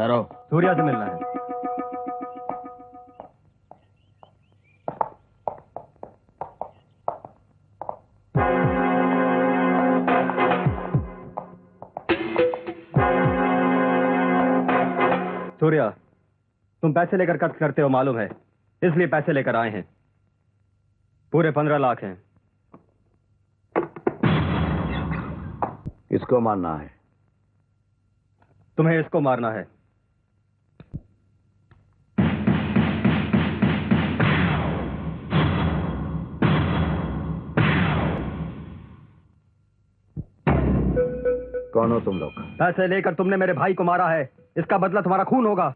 ठहरो। सूर्या से मिलना है। सूर्या, तुम पैसे लेकर खर्च करते हो मालूम है, इसलिए पैसे लेकर आए हैं। पूरे 15 लाख हैं। इसको मारना है। तुम्हें इसको मारना है। कौन हो तुम लोग? पैसे लेकर तुमने मेरे भाई को मारा है, इसका बदला तुम्हारा खून होगा।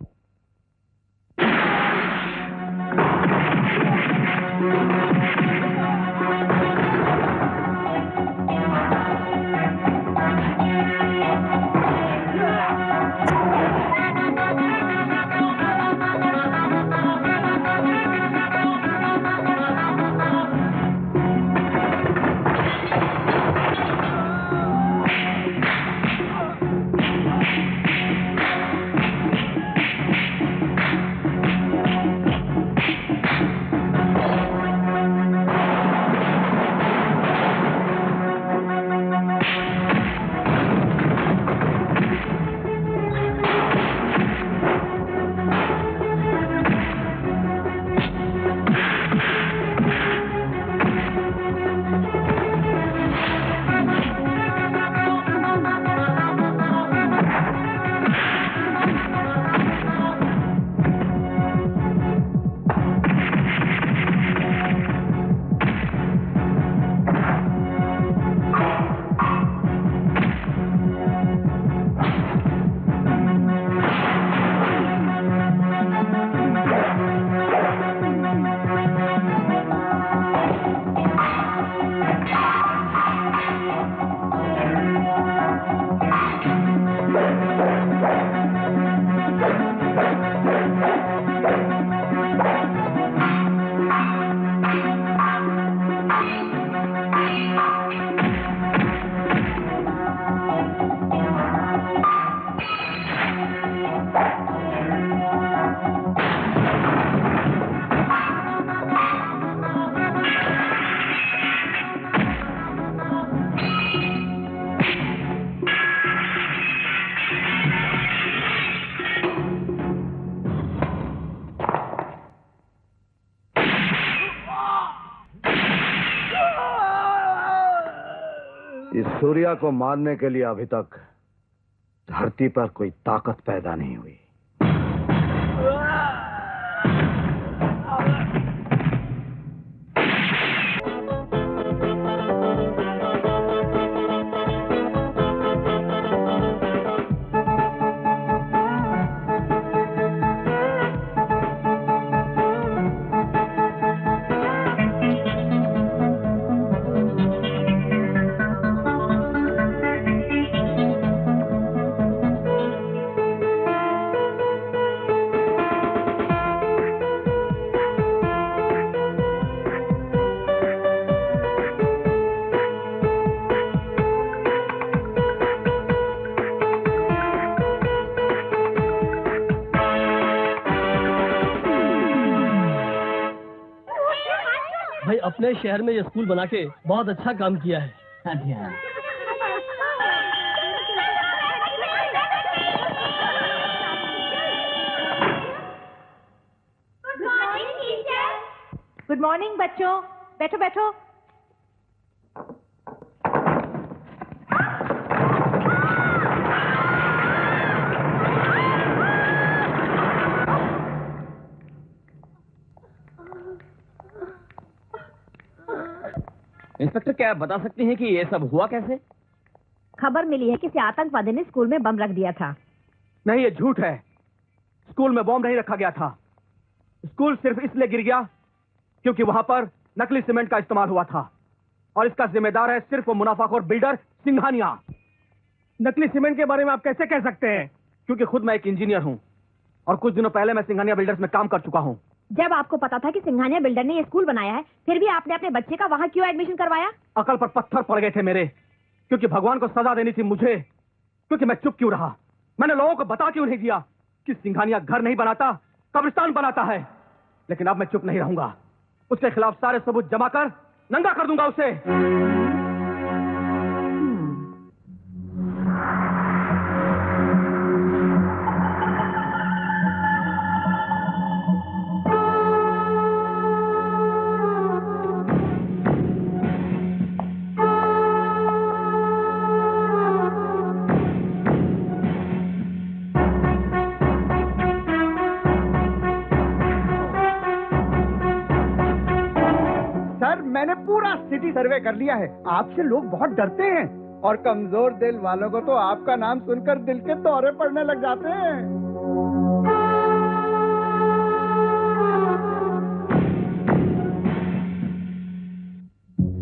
सूर्या को मारने के लिए अभी तक धरती पर कोई ताकत पैदा नहीं हुई। अपने शहर में ये स्कूल बना के बहुत अच्छा काम किया है। हाँ जी हाँ। Good morning teacher. Good morning बच्चों, बैठो बैठो। इंस्पेक्टर, क्या आप बता सकते हैं कि ये सब हुआ कैसे? खबर मिली है कि किसी आतंकवादी ने स्कूल में बम रख दिया था। नहीं, ये झूठ है। स्कूल में बम नहीं रखा गया था। स्कूल सिर्फ इसलिए गिर गया क्योंकि वहां पर नकली सीमेंट का इस्तेमाल हुआ था और इसका जिम्मेदार है सिर्फ वो मुनाफाखोर बिल्डर सिंघानिया। नकली सीमेंट के बारे में आप कैसे कह सकते हैं? क्योंकि खुद मैं एक इंजीनियर हूं और कुछ दिनों पहले मैं सिंघानिया बिल्डर्स में काम कर चुका हूं। जब आपको पता था कि सिंघानिया बिल्डर ने ये स्कूल बनाया है, फिर भी आपने अपने बच्चे का वहां क्यों एडमिशन करवाया? अकल पर पत्थर पड़ गए थे मेरे, क्योंकि भगवान को सजा देनी थी मुझे। क्योंकि मैं चुप क्यों रहा? मैंने लोगों को बता क्यों नहीं दिया? कि सिंघानिया घर नहीं बनाता, कब्रिस्तान बनाता है। लेकिन अब मैं चुप नहीं रहूंगा। उसके खिलाफ सारे सबूत जमा कर नंगा कर दूंगा उसे। मैंने पूरा सिटी सर्वे कर लिया है। आपसे लोग बहुत डरते हैं और कमजोर दिल वालों को तो आपका नाम सुनकर दिल के दौरे पड़ने लग जाते हैं।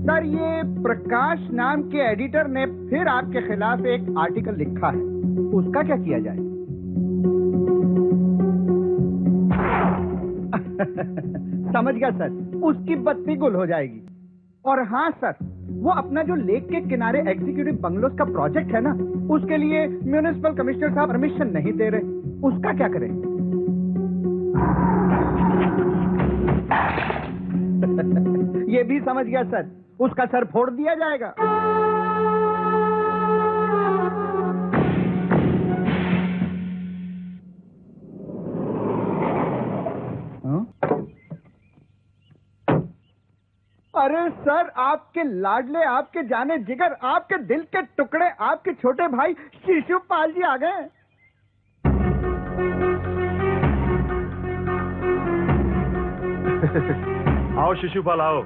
सर, ये प्रकाश नाम के एडिटर ने फिर आपके खिलाफ एक आर्टिकल लिखा है, उसका क्या किया जाए? समझ गया सर, उसकी बत्ती गुल हो जाएगी। और हाँ सर, वो अपना जो लेक के किनारे एग्जीक्यूटिव बंगलोज का प्रोजेक्ट है ना, उसके लिए म्युनिसिपल कमिश्नर साहब परमिशन नहीं दे रहे, उसका क्या करें? ये भी समझ गया सर, उसका सर फोड़ दिया जाएगा। अरे सर, आपके लाडले, आपके जाने जिगर, आपके दिल के टुकड़े, आपके छोटे भाई शिशुपाल जी आ गए। आओ शिशुपाल आओ।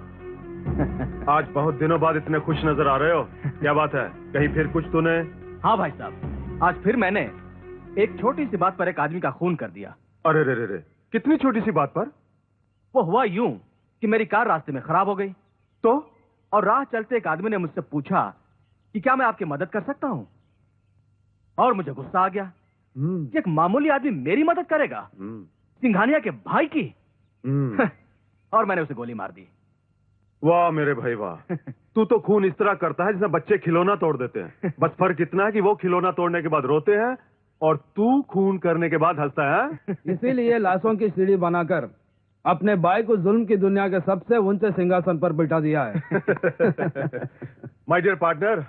आज बहुत दिनों बाद इतने खुश नजर आ रहे हो, क्या बात है? कहीं फिर कुछ तूने? हाँ भाई साहब, आज फिर मैंने एक छोटी सी बात पर एक आदमी का खून कर दिया। अरे रे रे रे, कितनी छोटी सी बात पर? वो हुआ यूं कि मेरी कार रास्ते में खराब हो गई तो, और राह चलते एक आदमी ने मुझसे पूछा कि क्या मैं आपकी मदद कर सकता हूं, और मुझे गुस्सा आ गया कि एक मामूली आदमी मेरी मदद करेगा, सिंघानिया के भाई की। और मैंने उसे गोली मार दी। वाह मेरे भाई वाह, तू तो खून इस तरह करता है जैसे बच्चे खिलौना तोड़ देते हैं। बस फर्क इतना है कि वो खिलौना तोड़ने के बाद रोते हैं और तू खून करने के बाद हंसता है। इसीलिए लाशों की सीढ़ी बनाकर अपने भाई को जुल्म की दुनिया के सबसे ऊंचे सिंहासन पर बिठा दिया है। माय डियर पार्टनर,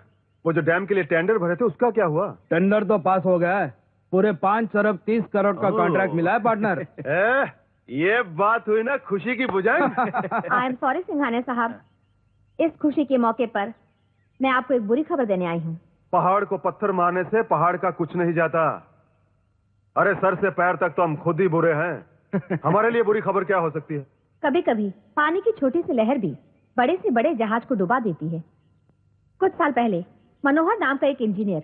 वो जो डैम के लिए टेंडर भरे थे उसका क्या हुआ? टेंडर तो पास हो गया है, पूरे 5 अरब 30 करोड़ का कॉन्ट्रैक्ट मिला है पार्टनर। ये बात हुई ना खुशी की बुझाई। आई एम सॉरी सिंघानिया साहब, इस खुशी के मौके पर मैं आपको एक बुरी खबर देने आई हूँ। पहाड़ को पत्थर मारने से पहाड़ का कुछ नहीं जाता। अरे सर से पैर तक तो हम खुद ही बुरे हैं। हमारे लिए बुरी खबर क्या हो सकती है? कभी कभी पानी की छोटी सी लहर भी बड़े से बड़े जहाज को डुबा देती है। कुछ साल पहले मनोहर नाम का एक इंजीनियर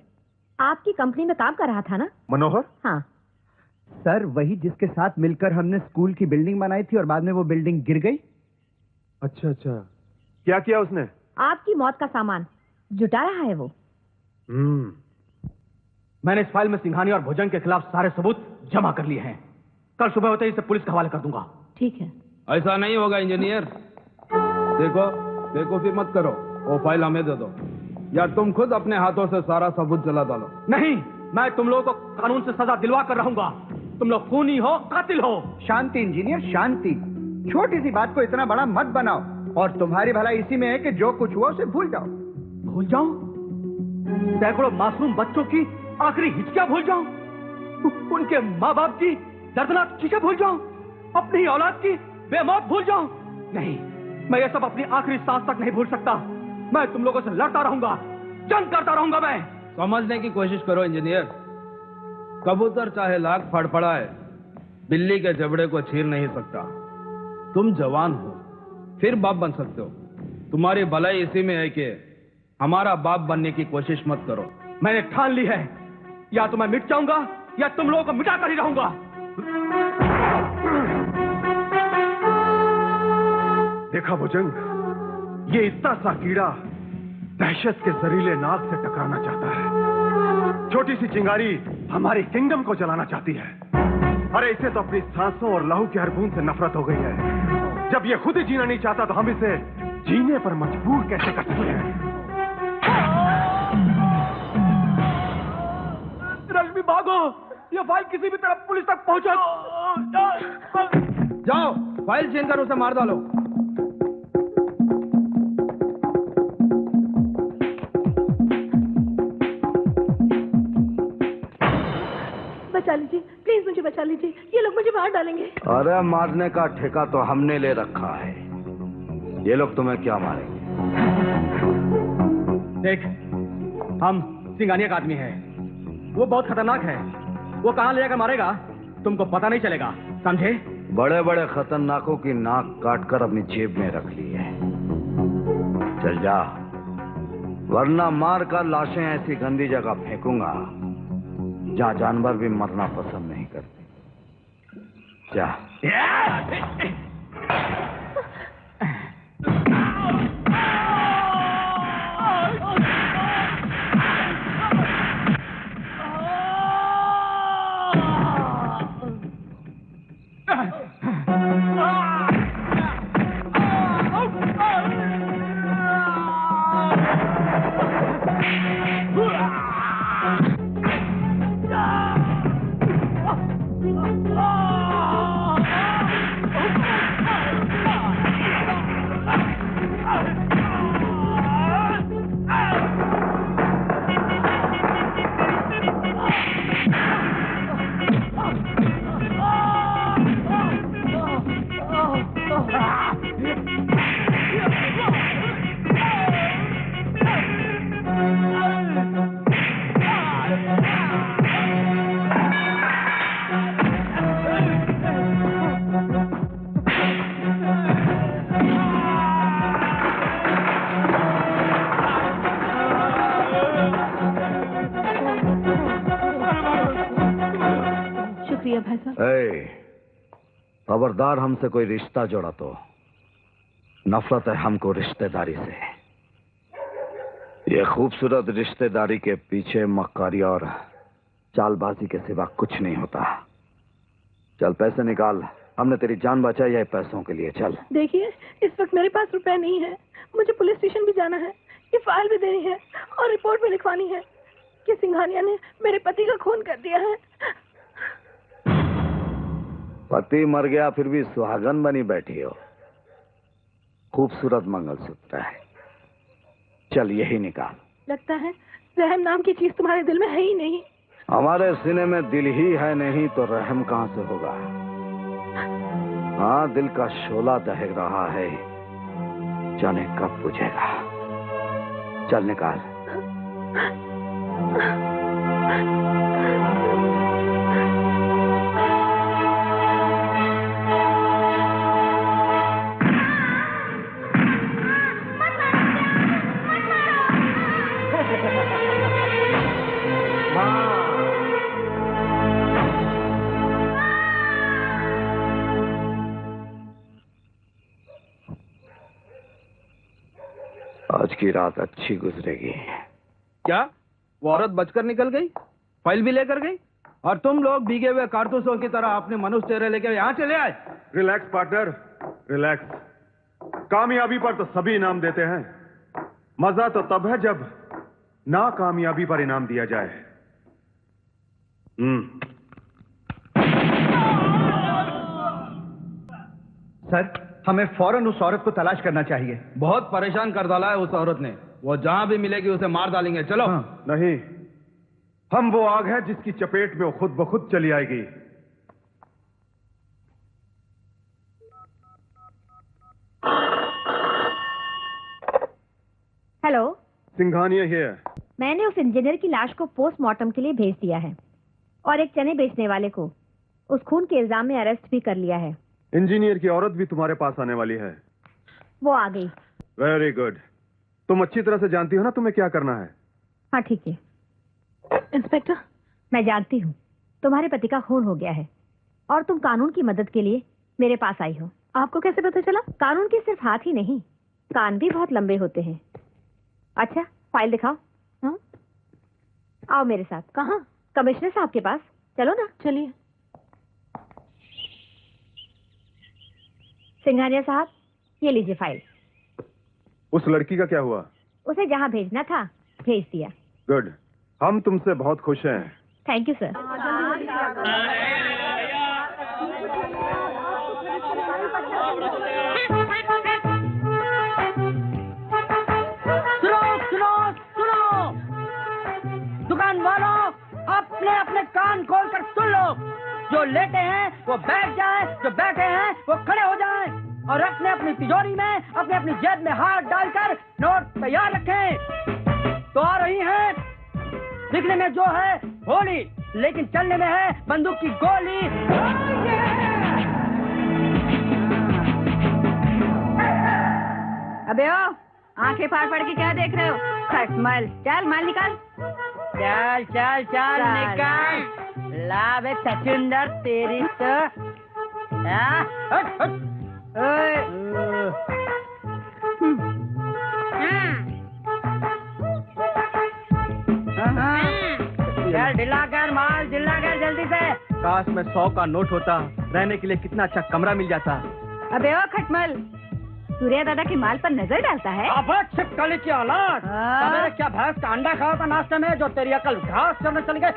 आपकी कंपनी में काम कर रहा था ना? मनोहर? हाँ सर, वही जिसके साथ मिलकर हमने स्कूल की बिल्डिंग बनाई थी और बाद में वो बिल्डिंग गिर गई। अच्छा अच्छा, क्या किया उसने? आपकी मौत का सामान जुटा रहा है वो। मैंने इस फाइल में सिंघानिया और भुजंग के खिलाफ सारे सबूत जमा कर लिए हैं। कल सुबह होते ही इसे पुलिस के हवाले कर दूंगा। ठीक है। ऐसा नहीं होगा इंजीनियर। देखो, बेवकूफी मत करो, वो फाइल हमें दे दो, या तुम खुद अपने हाथों से सारा सबूत जला डालो। नहीं, मैं तुम लोगों को कानून से सजा दिलवा कर रहूंगा। तुम लोग खूनी हो, कातिल हो। शांति इंजीनियर, शांति। छोटी सी बात को इतना बड़ा मत बनाओ, और तुम्हारी भलाई इसी में है कि जो कुछ हुआ उसे भूल जाओ। भूल जाऊं? सैकड़ों मासूम बच्चों की आखिरी हिचकियां भूल जाऊं? उनके माँ बाप की दर्दनाक चीजें भूल जाऊं? अपनी औलाद की बेमौत भूल जाऊं? नहीं, मैं ये सब अपनी आखिरी सांस तक नहीं भूल सकता। मैं तुम लोगों से लड़ता रहूंगा, जंग करता रहूंगा। मैं समझने की कोशिश करो इंजीनियर। कबूतर चाहे लाख फड़फड़ाए, बिल्ली के जबड़े को चीर नहीं सकता। तुम जवान हो, फिर बाप बन सकते हो। तुम्हारी भलाई इसी में है कि हमारा बाप बनने की कोशिश मत करो। मैंने ठान ली है, या तो मैं मिट जाऊंगा या तुम लोगों को मिटा कर ही रहूंगा। देखा भुजंग, ये इतना सा कीड़ा दहशत के जरीले नाग से टकराना चाहता है। छोटी सी चिंगारी हमारी किंगडम को जलाना चाहती है। अरे इसे तो अपनी सांसों और लहू की हर बूंद से नफरत हो गई है। जब ये खुद ही जीना नहीं चाहता तो हम इसे जीने पर मजबूर कैसे कर सकते हैं? रश्मि भागो, ये फाइल किसी भी तरफ पुलिस तक पहुंचो। जाओ, फाइल छीन कर उसे मार डालो। बचा लीजिए, प्लीज मुझे बचा लीजिए, ये लोग मुझे मार डालेंगे। अरे मारने का ठेका तो हमने ले रखा है, ये लोग तुम्हें क्या मारेंगे? देख, हम सिंघानिया का आदमी है, वो बहुत खतरनाक है, वो कहां ले जाकर मारेगा तुमको पता नहीं चलेगा, समझे? बड़े बड़े खतरनाकों की नाक काटकर अपनी जेब में रख ली है। चल जा, वरना मार कर लाशें ऐसी गंदी जगह फेंकूंगा जहां जानवर भी मरना पसंद नहीं करते। जा। खबरदार हमसे कोई रिश्ता जोड़ा तो नफरत है हमको रिश्तेदारी से। ये खूबसूरत रिश्तेदारी के पीछे मक्कारी और चालबाजी के सिवा कुछ नहीं होता। चल पैसे निकाल, हमने तेरी जान बचाई है पैसों के लिए। चल। देखिए, इस वक्त मेरे पास रुपए नहीं है, मुझे पुलिस स्टेशन भी जाना है, ये फाइल भी देनी है और रिपोर्ट भी लिखवानी है कि सिंघानिया ने मेरे पति का खून कर दिया है। पति मर गया फिर भी सुहागन बनी बैठी हो। खूबसूरत मंगलसूत्र है, चल यही निकाल। लगता है रहम नाम की चीज तुम्हारे दिल में है ही नहीं। हमारे सीने में दिल ही है नहीं तो रहम कहां से होगा। हाँ, दिल का शोला दहक रहा है, जाने कब बुझेगा। चल निकाल। आज की रात अच्छी गुजरेगी। क्या वो औरत बचकर निकल गई, फाइल भी लेकर गई, और तुम लोग भीगे हुए कारतूसों की तरह अपने मनुष्य चेहरे लेकर यहाँ चले आए? Relax partner, relax. कामयाबी पर तो सभी इनाम देते हैं, मजा तो तब है जब नाकामयाबी पर इनाम दिया जाए। सर, हमें फौरन उस औरत को तलाश करना चाहिए। बहुत परेशान कर डाला है उस औरत ने, वो जहां भी मिलेगी उसे मार डालेंगे। चलो। हाँ। नहीं, हम वो आग है जिसकी चपेट में वो खुद ब खुद चली आएगी। Hello, Singhania here. मैंने उस इंजीनियर की लाश को पोस्टमार्टम के लिए भेज दिया है और एक चने बेचने वाले को उस खून के इल्जाम में अरेस्ट भी कर लिया है। इंजीनियर की औरत भी तुम्हारे पास आने वाली है। वो आ गई। Very good. तुम अच्छी तरह से जानती हो ना तुम्हें क्या करना है। हाँ ठीक है। इंस्पेक्टर, मैं जानती हूँ तुम्हारे पति का खून हो गया है और तुम कानून की मदद के लिए मेरे पास आई हो। आपको कैसे पता चला? कानून के सिर्फ हाथ ही नहीं, कान भी बहुत लंबे होते हैं। अच्छा, फाइल दिखाओ। हाँ? आओ मेरे साथ। कहाँ? कमिश्नर साहब के पास। चलो ना। चलिए। सिंघानिया साहब, ये लीजिए फाइल। उस लड़की का क्या हुआ? उसे जहाँ भेजना था भेज दिया। गुड, हम तुमसे बहुत खुश हैं। Thank you sir. जो लेटे हैं वो बैठ जाए, जो बैठे हैं वो खड़े हो जाएं और अपने अपनी तिजोरी में अपने अपनी जेब में हाथ डालकर नोट तैयार रखें। तो आ रही हैं, दिखने में जो है होली, लेकिन चलने में है बंदूक की गोली। अबे ओ, आंखें फाड़ फाड़ के क्या देख रहे हो? खटमल, चल माल निकाल। चल चल चल निकाल। ला बे सचुंदर तेरी तो। हट हट। चल ढिला कर माल, ढिला कर जल्दी से। काश में 100 का नोट होता, रहने के लिए कितना अच्छा कमरा मिल जाता। अबे ओ खटमल, सूर्या दादा के माल पर नजर डालता है? अब छिपकली की औलाद, मेरे क्या भैंस का अंडा खाया था नाश्ते में जो तेरी अकल घास चढ़ने चली गई।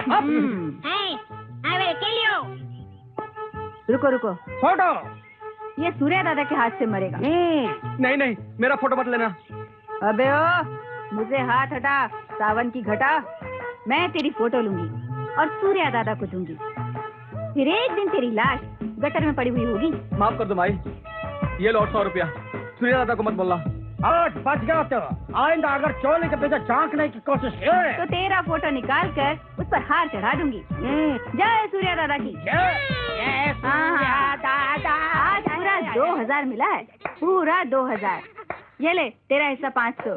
रुको रुको, फोटो। ये सूर्या दादा के हाथ से मरेगा। नहीं नहीं, मेरा फोटो मत लेना। अबे ओ, मुझे हाथ हटा, सावन की घटा। मैं तेरी फोटो लूंगी और सूर्या दादा को दूंगी। फिर एक दिन तेरी लाश गटर में पड़ी हुई होगी। माफ कर दो माई, ये लो 100 रुपया। सूर्या दादा को मत बोलना। आज बच गया तो आइंदा अगर चोली के पीछे झांकने की कोशिश करे तो तेरा फोटो निकाल कर उस पर हार चढ़ा दूंगी। जय सूर्या दादा की। आज पूरा 2000 मिला है, पूरा 2000। ये ले तेरा हिस्सा 500,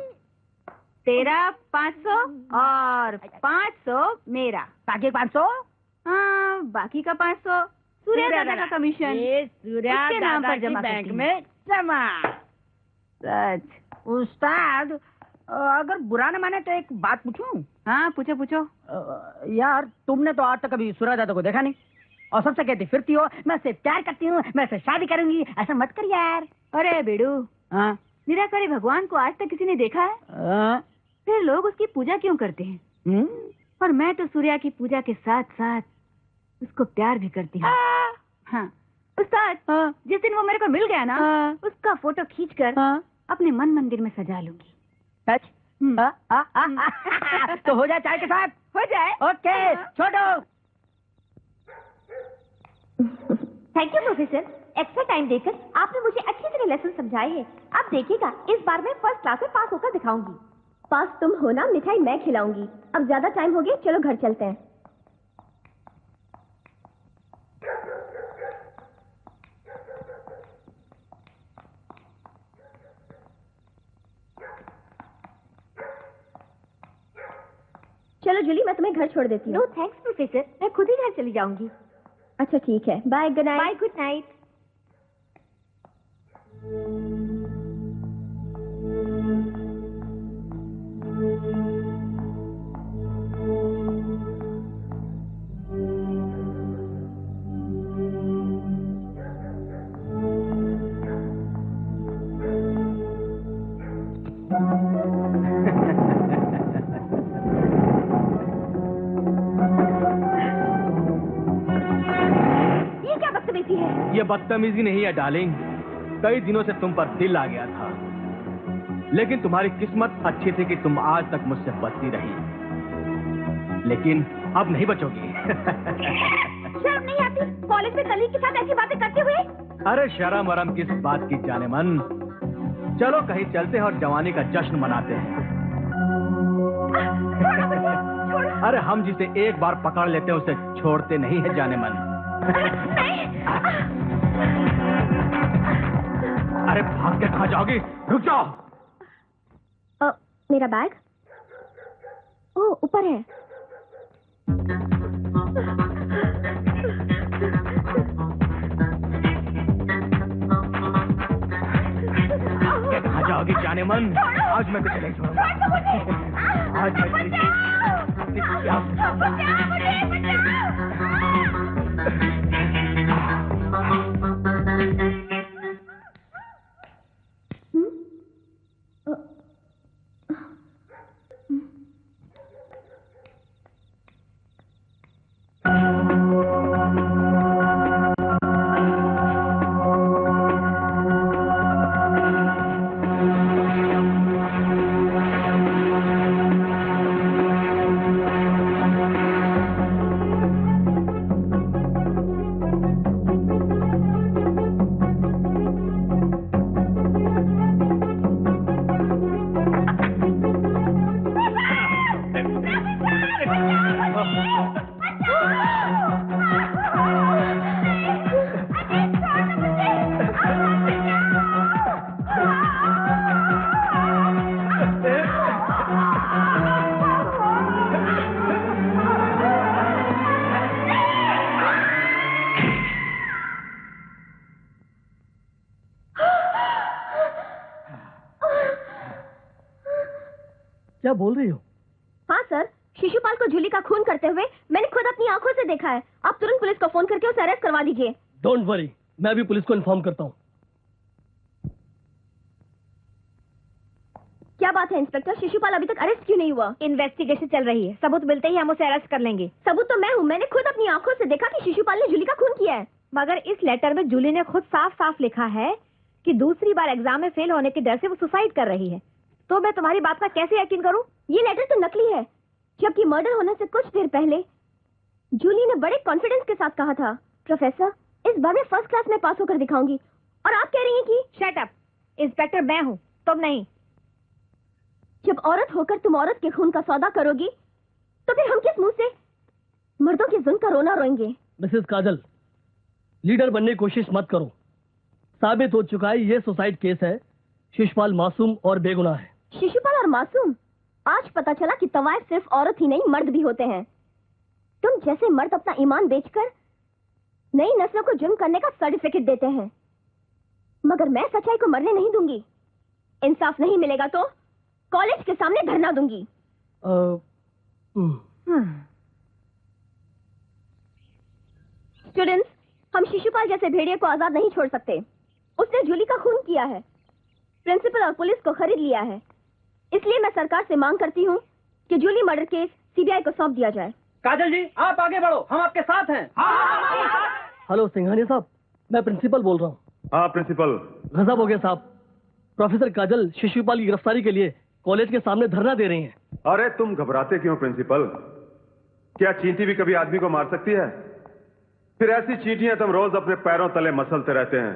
तेरा 500 और 500 मेरा। बाकी 500? हाँ, बाकी का 500 सूर्या दादा का कमीशन। ये सूर्या उसके नाम दादा पर जमा की बैंक करती हूँ। में जमा। सच। उस्ताद, अगर बुरा न माने तो एक बात पूछूं? हाँ पूछो पूछो। यार तुमने तो आज तक कभी सूर्या दादा को देखा नहीं और सबसे कहती फिरती हो मैं उससे प्यार करती हूँ, मैं उससे शादी करूंगी। ऐसा मत कर यार। अरे बेडू, हाँ निराकारी भगवान को आज तक किसी ने देखा है? फिर लोग उसकी पूजा क्यों करते हैं? और मैं तो सूर्या की पूजा के साथ साथ उसको प्यार भी करती हूँ। हाँ उस्ताद, जिस दिन वो मेरे को मिल गया ना, उसका फोटो खींचकर अपने मन मंदिर में सजा लूंगी। सच? तो हो जाए चाय के साथ। हो जाए। ओके छोड़ो। Thank you professor, extra time देकर आपने मुझे अच्छी तरह लेसन समझाए हैं। अब देखिएगा, इस बार मैं फर्स्ट क्लास में पास होकर दिखाऊंगी। पास तुम हो ना, मिठाई मैं खिलाऊंगी। अब ज्यादा टाइम हो गया, चलो घर चलते हैं। चलो जूली, मैं तुम्हें घर छोड़ देती हूँ। नो थैंक्स प्रोफेसर, मैं खुद ही घर चली जाऊंगी। अच्छा ठीक है, bye, good night. Bye, good night. ये बदतमीजी नहीं है डार्लिंग, कई दिनों से तुम पर दिल आ गया था, लेकिन तुम्हारी किस्मत अच्छी थी कि तुम आज तक मुझसे बचती रही, लेकिन अब नहीं बचोगी। शर्म नहीं आती कॉलेज में कलीग के साथ ऐसी बातें करते हुए? अरे शर्म वरम किस बात की जाने मन, चलो कहीं चलते हैं और जवानी का जश्न मनाते हैं। अरे हम जिसे एक बार पकड़ लेते हैं उसे छोड़ते नहीं है जाने मन। अरे भाग के कहाँ जाओगी, रुक जाओ। मेरा बैग? ओ ऊपर है। कहाँ जाओगी जाने मन, आज मैं तुझे नहीं छोड़ूंगा। आज मैं क्या बोल रही हो? हाँ सर, शिशुपाल को झूली का खून करते हुए मैंने खुद अपनी आंखों से देखा है। आप तुरंत पुलिस को फोन करके उसे अरेस्ट करवा दीजिए। डोंट वरी, मैं अभी पुलिस को इन्फॉर्म करता हूँ। क्या बात है इंस्पेक्टर, शिशुपाल अभी तक अरेस्ट क्यों नहीं हुआ? इन्वेस्टिगेशन चल रही है, सबूत मिलते ही हम उसे अरेस्ट कर लेंगे। सबूत तो मैं हूँ, मैंने खुद अपनी आंखों से देखा कि शिशुपाल ने जूली का खून किया है। मगर इस लेटर में जूली ने खुद साफ साफ लिखा है कि दूसरी बार एग्जाम में फेल होने के डर से वो सुसाइड कर रही है। तो मैं तुम्हारी बात का कैसे यकीन करूं? ये लेटर तो नकली है, जबकि मर्डर होने से कुछ देर पहले जूली ने बड़े कॉन्फिडेंस के साथ कहा था, प्रोफेसर इस बार मैं फर्स्ट क्लास में पास होकर दिखाऊंगी। और आप कह रही हैं कि शट अप, इंस्पेक्टर मैं हूं, तुम नहीं। जब औरत होकर तुम औरत के खून का सौदा करोगी तो फिर हम किस मुंह से मर्दों के जुल्म का रोना रोएंगे? मिसेस काजल, लीडर बनने की कोशिश मत करो। साबित हो चुका है ये सुसाइड केस है। शिशुपाल मासूम और बेगुनाह है। शिशुपाल और मासूम? आज पता चला कि तवायफ सिर्फ औरत ही नहीं मर्द भी होते हैं। तुम जैसे मर्द अपना ईमान बेचकर नई नस्लों को जुर्म करने का सर्टिफिकेट देते हैं, मगर मैं सच्चाई को मरने नहीं दूंगी। इंसाफ नहीं मिलेगा तो कॉलेज के सामने धरना दूंगी। स्टूडेंट्स, हम शिशुपाल जैसे भेड़िए को आजाद नहीं छोड़ सकते। उसने जूली का खून किया है, प्रिंसिपल और पुलिस को खरीद लिया है। इसलिए मैं सरकार से मांग करती हूँ कि जूली मर्डर केस सीबीआई को सौंप दिया जाए। काजल जी, आप आगे बढ़ो, हम आपके साथ हैं। हेलो सिंघानिया साहब, मैं प्रिंसिपल बोल रहा हूँ। हाँ प्रिंसिपल। गजब हो गया साहब, प्रोफेसर काजल शिशुपाल की गिरफ्तारी के लिए कॉलेज के सामने धरना दे रही हैं। अरे तुम घबराते क्यों प्रिंसिपल? क्या चींटी भी कभी आदमी को मार सकती है? फिर ऐसी चींटियां तुम रोज अपने पैरों तले मसलते रहते हैं।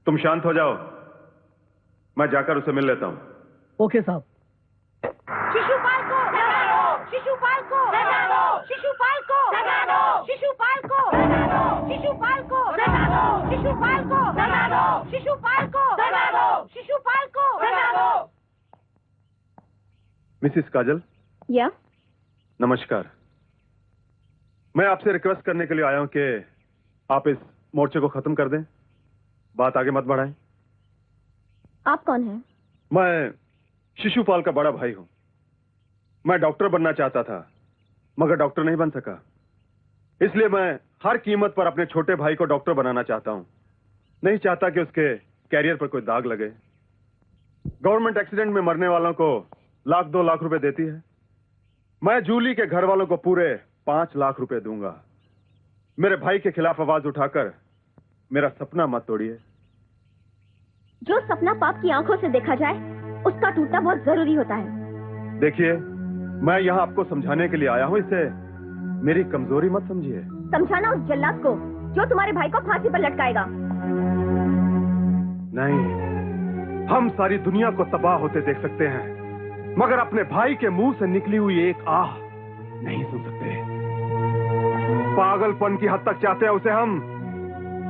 तुम शांत हो जाओ, मैं जाकर उसे मिल लेता हूं। ओके साहब। शिशुपाल को सजा दो, शिशुपाल को सजा दो, शिशुपाल को सजा दो, शिशुपाल को सजा दो, शिशुपाल को सजा दो, शिशुपाल को सजा दो, शिशुपाल को सजा दो, शिशुपाल को सजा दो। मिसिस काजल। या नमस्कार। मैं आपसे रिक्वेस्ट करने के लिए आया हूं कि आप इस मोर्चे को खत्म कर दें, बात आगे मत बढ़ाएं। आप कौन हैं? मैं शिशुपाल का बड़ा भाई हूं। मैं डॉक्टर बनना चाहता था, मगर डॉक्टर नहीं बन सका। इसलिए मैं हर कीमत पर अपने छोटे भाई को डॉक्टर बनाना चाहता हूं। नहीं चाहता कि उसके कैरियर पर कोई दाग लगे। गवर्नमेंट एक्सीडेंट में मरने वालों को 1-2 लाख रुपए देती है। मैं जूली के घर वालों को पूरे 5 लाख रुपए दूंगा। मेरे भाई के खिलाफ आवाज उठाकर मेरा सपना मत तोड़िए। जो सपना पाप की आंखों से देखा जाए, उसका टूटना बहुत जरूरी होता है। देखिए, मैं यहाँ आपको समझाने के लिए आया हूँ, इसे मेरी कमजोरी मत समझिए। समझाना उस जल्लाद को जो तुम्हारे भाई को फांसी पर लटकाएगा। नहीं, हम सारी दुनिया को तबाह होते देख सकते हैं, मगर अपने भाई के मुंह से निकली हुई एक आह नहीं सुन सकते। पागलपन की हद तक चाहते हैं उसे हम।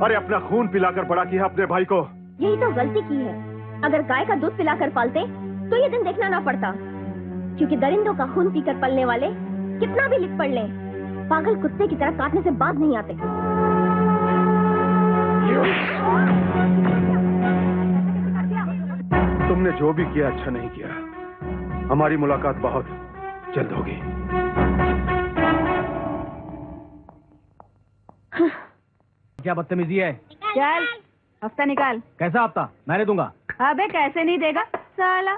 अरे अपना खून पिलाकर बड़ा किया अपने भाई को। यही तो गलती की है। अगर गाय का दूध पिलाकर पालते तो ये दिन देखना ना पड़ता। क्योंकि दरिंदों का खून पीकर पलने वाले कितना भी लिख पढ़ लें, पागल कुत्ते की तरह काटने से बाज नहीं आते। तुमने जो भी किया अच्छा नहीं किया। हमारी मुलाकात बहुत जल्द होगी। क्या बदतमीजी है? चल हफ्ता निकाल। कैसा हफ्ता? मैंने दूंगा। अबे कैसे नहीं देगा साला,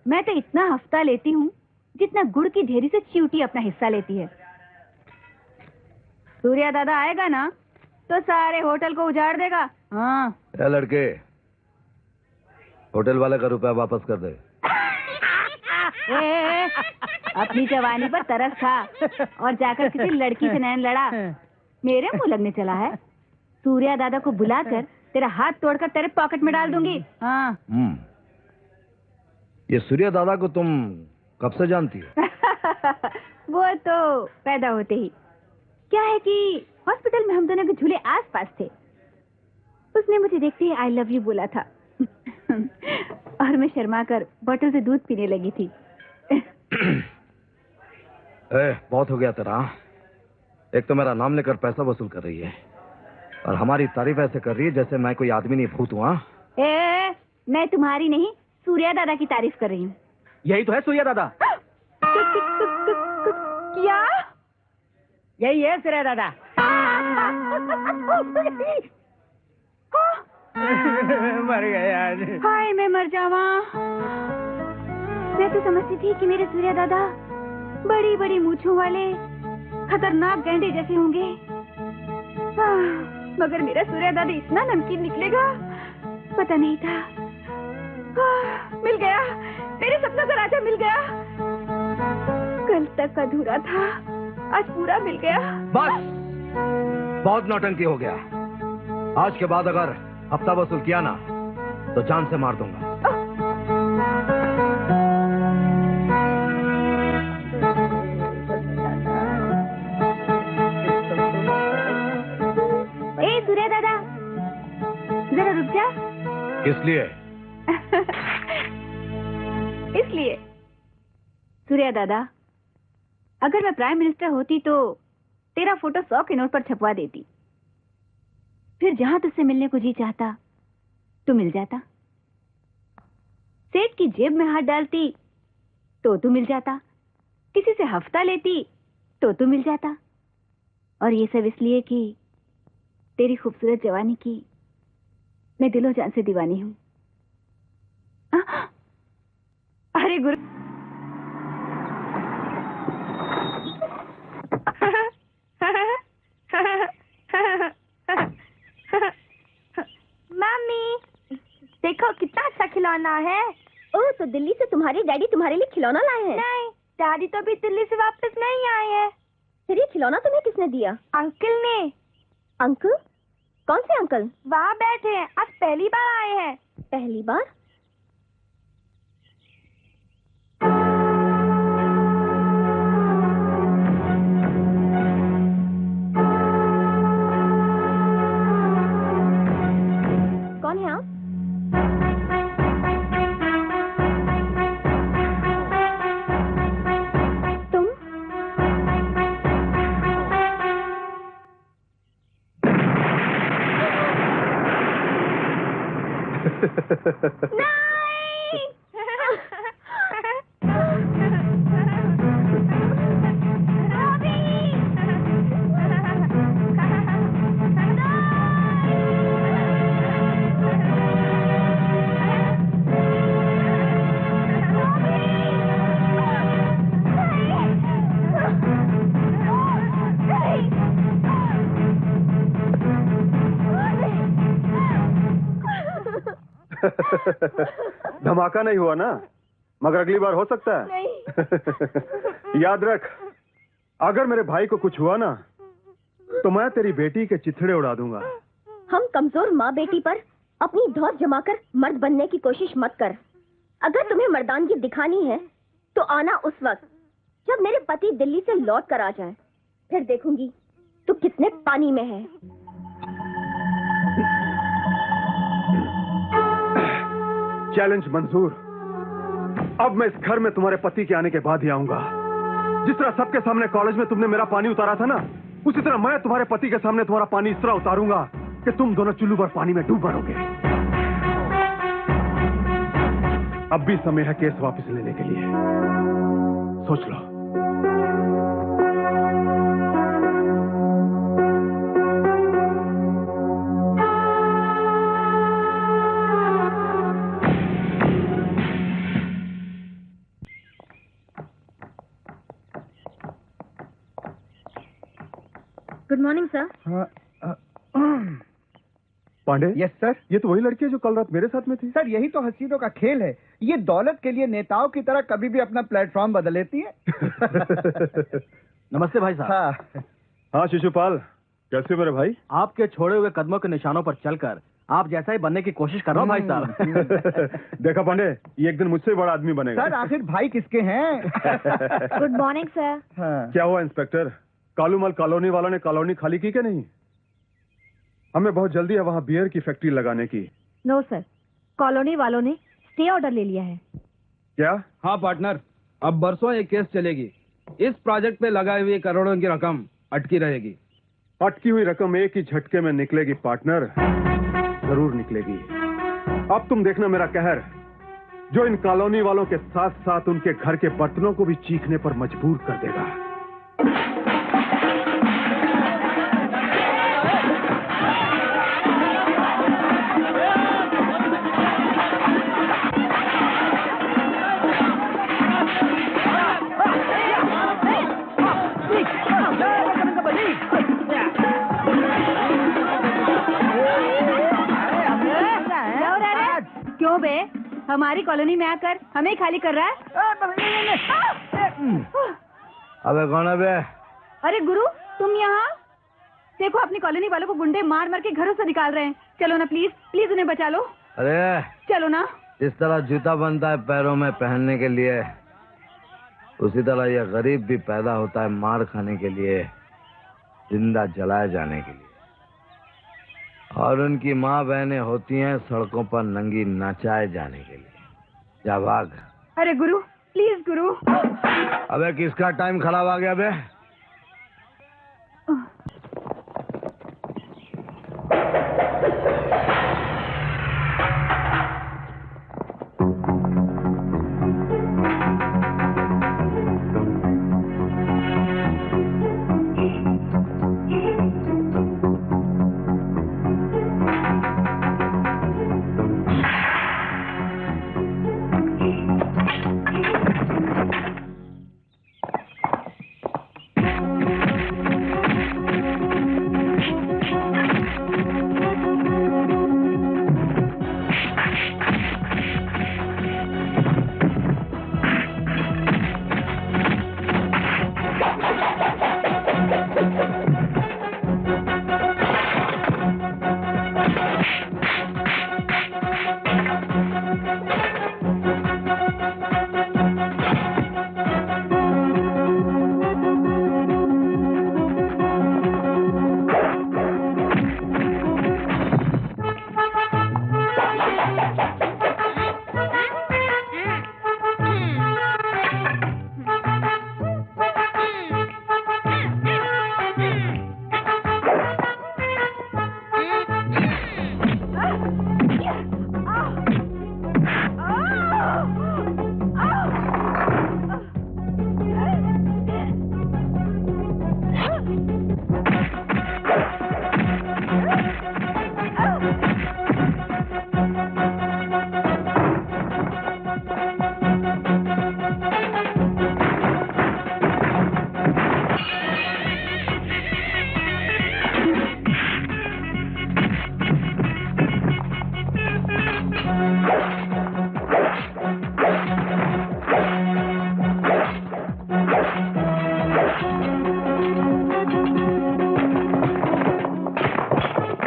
मैं तो इतना हफ्ता लेती हूँ जितना गुड़ की ढेरी से चींटी अपना हिस्सा लेती है। सूर्या दादा आएगा ना तो सारे होटल को उजाड़ देगा। हाँ लड़के, होटल वाले का रुपया वापस कर दे। अपनी जवानी पर तरस खा और जाकर किसी लड़की से नैन लड़ा। मेरे मुंह लगने चला है। सूर्या दादा को बुलाकर तेरा हाथ तोड़कर तेरे पॉकेट में डाल दूंगी। हाँ। ये सूर्या दादा को तुम कब से जानती हो? वो तो पैदा होते ही। क्या है कि हॉस्पिटल में हम दोनों के झूले आस पास थे। उसने मुझे देखते ही आई लव यू बोला था और मैं शर्मा कर बोतल से दूध पीने लगी थी। बहुत हो गया तेरा। एक तो मेरा नाम लेकर पैसा वसूल कर रही है और हमारी तारीफ ऐसे कर रही है जैसे मैं कोई आदमी नहीं भूत हूँ। मैं तुम्हारी नहीं सूर्या दादा की तारीफ कर रही हूँ। यही तो है सूर्या दादा। क्या? यही है सूर्या दादा। मर गया। हाय मैं मर जावा। मैं तो समझती थी कि मेरे सूर्या दादा बड़ी बड़ी मूंछों वाले खतरनाक गैंडे जैसे होंगे, मगर मेरा सूर्या दादा इतना नमकीन निकलेगा पता नहीं था। मिल गया, मेरे सपनों का राजा मिल गया। कल तक अधूरा था, आज पूरा मिल गया। बस, बहुत नौटंकी हो गया। आज के बाद अगर हफ्ता वसूल किया ना तो जान से मार दूंगा। ए सूर्या दादा, जरा रुक जा। किस लिए? इसलिए सूर्या दादा, अगर मैं प्राइम मिनिस्टर होती तो तेरा फोटो 100 के नोट पर छपवा देती, फिर जहां तुझसे मिलने को जी चाहता तू मिल जाता। सेठ की जेब में हाथ डालती तो तू मिल जाता, किसी से हफ्ता लेती तो तू मिल जाता, और ये सब इसलिए कि तेरी खूबसूरत जवानी की मैं दिलो जान से दीवानी हूं। अरे गुरु, मम्मी देखो कितना अच्छा खिलौना है। ओह, तो दिल्ली से तुम्हारे डैडी तुम्हारे लिए खिलौना लाए हैं? नहीं, डैडी तो अभी दिल्ली से वापस नहीं आए हैं। फिर ये खिलौना तुम्हें किसने दिया? अंकल ने। अंकल? कौन से अंकल? वहाँ बैठे हैं, आज पहली बार आए हैं। पहली बार? कौन है आप? तुम? नहीं! धमाका नहीं हुआ ना, मगर अगली बार हो सकता है। नहीं। याद रख, अगर मेरे भाई को कुछ हुआ ना तो मैं तेरी बेटी के चिथड़े उड़ा दूंगा। हम कमजोर माँ बेटी पर अपनी धौत जमाकर मर्द बनने की कोशिश मत कर। अगर तुम्हें मर्दानगी दिखानी है तो आना उस वक्त जब मेरे पति दिल्ली से लौट कर आ जाएं। फिर देखूंगी तू कितने पानी में है। चैलेंज मंजूर। अब मैं इस घर में तुम्हारे पति के आने के बाद ही आऊंगा। जिस तरह सबके सामने कॉलेज में तुमने मेरा पानी उतारा था ना, उसी तरह मैं तुम्हारे पति के सामने तुम्हारा पानी इस तरह उतारूंगा कि तुम दोनों चुल्लू भर पानी में डूब मरोगे। अब भी समय है केस वापस लेने के लिए। सोच लो। Good morning sir. Pandey. Yes sir. ये तो वही लड़की है जो कल रात मेरे साथ में थी। सर यही तो हसीनों का खेल है, ये दौलत के लिए नेताओं की तरह कभी भी अपना प्लेटफॉर्म बदल लेती है। नमस्ते भाई साहब। हाँ। हाँ शिशुपाल, कैसे मेरे भाई? आपके छोड़े हुए कदमों के निशानों पर चलकर आप जैसा ही बनने की कोशिश कर रहा हूँ भाई साहब। देखा पांडे, ये एक दिन मुझसे बड़ा आदमी बनेगा। सर आखिर भाई किसके हैं? Good morning sir. हाँ। क्या हुआ इंस्पेक्टर, कालूमल कॉलोनी वालों ने कॉलोनी खाली की क्या नहीं? हमें बहुत जल्दी है वहाँ बियर की फैक्ट्री लगाने की। नो सर, कॉलोनी वालों ने स्टे ऑर्डर ले लिया है। क्या? हाँ पार्टनर, अब बरसों ये केस चलेगी। इस प्रोजेक्ट पे लगाई हुई करोड़ों की रकम अटकी रहेगी। अटकी हुई रकम एक ही झटके में निकलेगी पार्टनर, जरूर निकलेगी। अब तुम देखना मेरा कहर। जो इन कॉलोनी वालों के साथ साथ उनके घर के बर्तनों को भी चीखने पर मजबूर कर देगा। क्यों बे, हमारी कॉलोनी में आकर हमें खाली कर रहा है? अबे कौन है बे? अरे गुरु, तुम यहाँ देखो, अपनी कॉलोनी वालों को गुंडे मार मार के घरों से निकाल रहे हैं। चलो ना प्लीज, प्लीज उन्हें बचा लो। अरे चलो ना। जिस तरह जूता बनता है पैरों में पहनने के लिए, उसी तरह यह गरीब भी पैदा होता है मार खाने के लिए, जिंदा जलाए जाने के लिए। और उनकी माँ बहनें होती हैं सड़कों पर नंगी नाचाए जाने के लिए। जा भाग। अरे गुरु, प्लीज गुरु। अबे किसका टाइम खराब आ गया बे?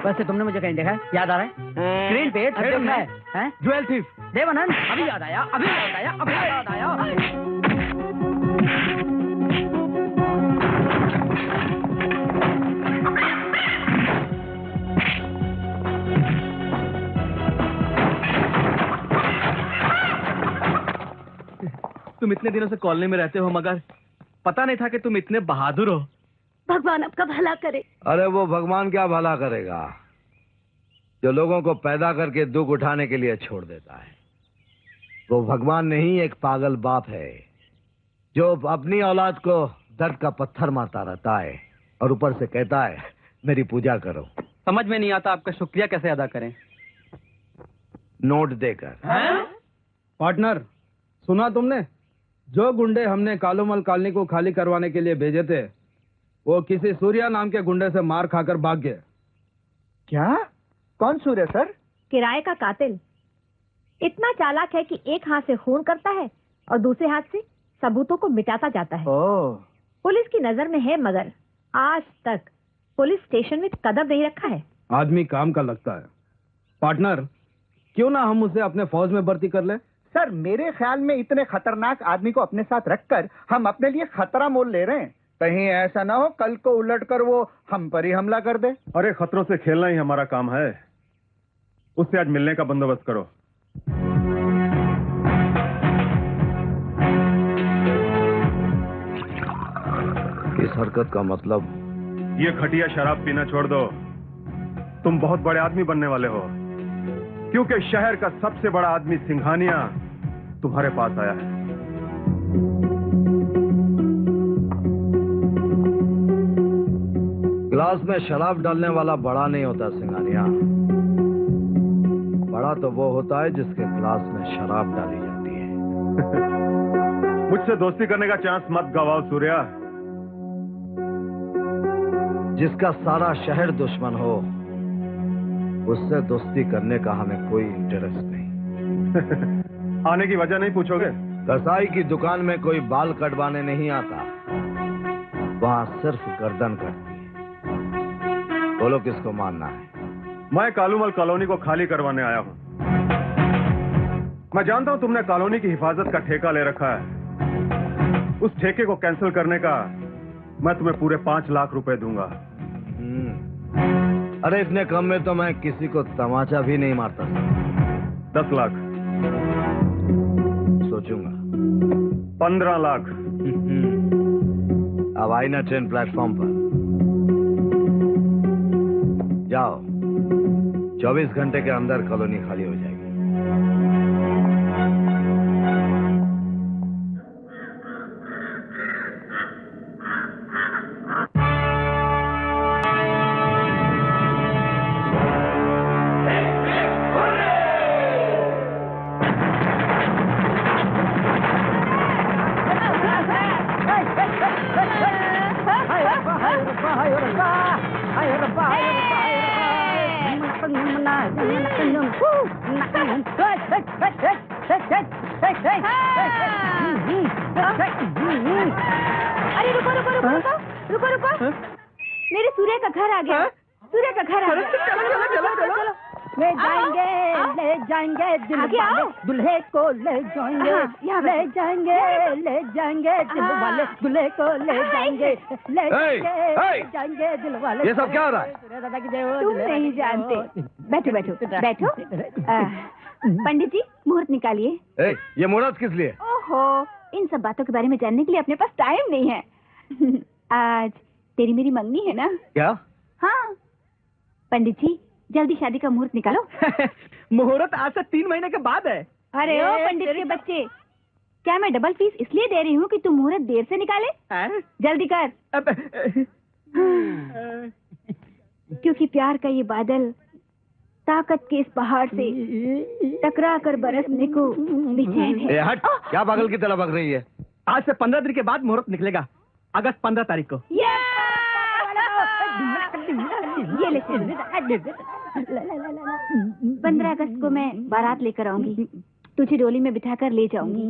वैसे तुमने मुझे कहीं देखा है? याद आ रहा है? स्क्रीन पे थ्रेड है, ज्वेल थीफ। देवानंद, अभी याद आया, अभी याद आया, अभी याद आया। तुम इतने दिनों से कॉलोनी में रहते हो मगर पता नहीं था कि तुम इतने बहादुर हो। भगवान आपका भला करे। अरे वो भगवान क्या भला करेगा जो लोगों को पैदा करके दुख उठाने के लिए छोड़ देता है। वो भगवान नहीं, एक पागल बाप है जो अपनी औलाद को दर्द का पत्थर मारता रहता है और ऊपर से कहता है मेरी पूजा करो। समझ में नहीं आता आपका शुक्रिया कैसे अदा करें। नोट देकर। पार्टनर, सुना तुमने? जो गुंडे हमने कालूमल कॉलोनी को खाली करवाने के लिए भेजे थे, वो किसी सूर्या नाम के गुंडे से मार खाकर भाग गए। क्या? कौन सूर्य सर? किराए का कातिल। इतना चालाक है कि एक हाथ से खून करता है और दूसरे हाथ से सबूतों को मिटाता जाता है। ओह। पुलिस की नजर में है मगर आज तक पुलिस स्टेशन में कदम नहीं रखा है। आदमी काम का लगता है। पार्टनर, क्यों ना हम उसे अपने फौज में भर्ती कर ले? सर, मेरे ख्याल में इतने खतरनाक आदमी को अपने साथ रखकर हम अपने लिए खतरा मोल ले रहे हैं। कहीं ऐसा ना हो कल को उलटकर वो हम पर ही हमला कर दे। अरे खतरों से खेलना ही हमारा काम है। उससे आज मिलने का बंदोबस्त करो। इस हरकत का मतलब? ये खटिया शराब पीना छोड़ दो। तुम बहुत बड़े आदमी बनने वाले हो, क्योंकि शहर का सबसे बड़ा आदमी सिंघानिया तुम्हारे पास आया है। ग्लास में शराब डालने वाला बड़ा नहीं होता सिंघानिया। बड़ा तो वो होता है जिसके ग्लास में शराब डाली जाती है। मुझसे दोस्ती करने का चांस मत गवाओ सूर्या। जिसका सारा शहर दुश्मन हो उससे दोस्ती करने का हमें कोई इंटरेस्ट नहीं। आने की वजह नहीं पूछोगे? कसाई की दुकान में कोई बाल कटवाने नहीं आता, वहां सिर्फ गर्दन कटती है। बोलो किसको मानना है? मैं कालूमल कॉलोनी को खाली करवाने आया हूं। मैं जानता हूं तुमने कॉलोनी की हिफाजत का ठेका ले रखा है। उस ठेके को कैंसिल करने का मैं तुम्हें पूरे 5 लाख रुपए दूंगा। अरे इतने कम में तो मैं किसी को तमाचा भी नहीं मारता। 10 लाख। सोचूंगा। 15 लाख। अब आई ना ट्रेन प्लेटफॉर्म पर। जाओ, 24 घंटे के अंदर कॉलोनी खाली हो जाएगी। अरे रुको रुको रुको रुको रुको रुको, मेरे सूर्य का घर आ गया। सूर्य का घर आ गया। चलो ले जाएंगे दिल वाले दूल्हे को ले जाएंगे, ले जाएंगे दिल वाले दूल्हे को ले जाएंगे, जाएंगे दिल वाले। ये सब क्या हो रहा है? तुम नहीं जानते। बैठो बैठो बैठो। पंडित जी मुहूर्त निकालिए। ये मुहूर्त किस लिए? ओहो, इन सब बातों के बारे में जानने के लिए अपने पास टाइम नहीं है। आज तेरी मेरी मंगनी है ना? क्या? हाँ पंडित जी, जल्दी शादी का मुहूर्त निकालो। मुहूर्त आज से 3 महीने के बाद है। अरे ओ पंडित के बच्चे, क्या मैं डबल फीस इसलिए दे रही हूँ कि तुम मुहूर्त देर से निकाले? जल्दी कर। क्योंकि प्यार का ये बादल ताकत के इस पहाड़ से टकरा कर बरसने को बेचैन है। हट, क्या पागल की तरह बक रही है? आज से 15 दिन के बाद मुहूर्त निकलेगा, अगस्त 15 तारीख को। ये ले 15 अगस्त को मैं बारात लेकर आऊंगी, तुझे डोली में बिठाकर ले जाऊंगी।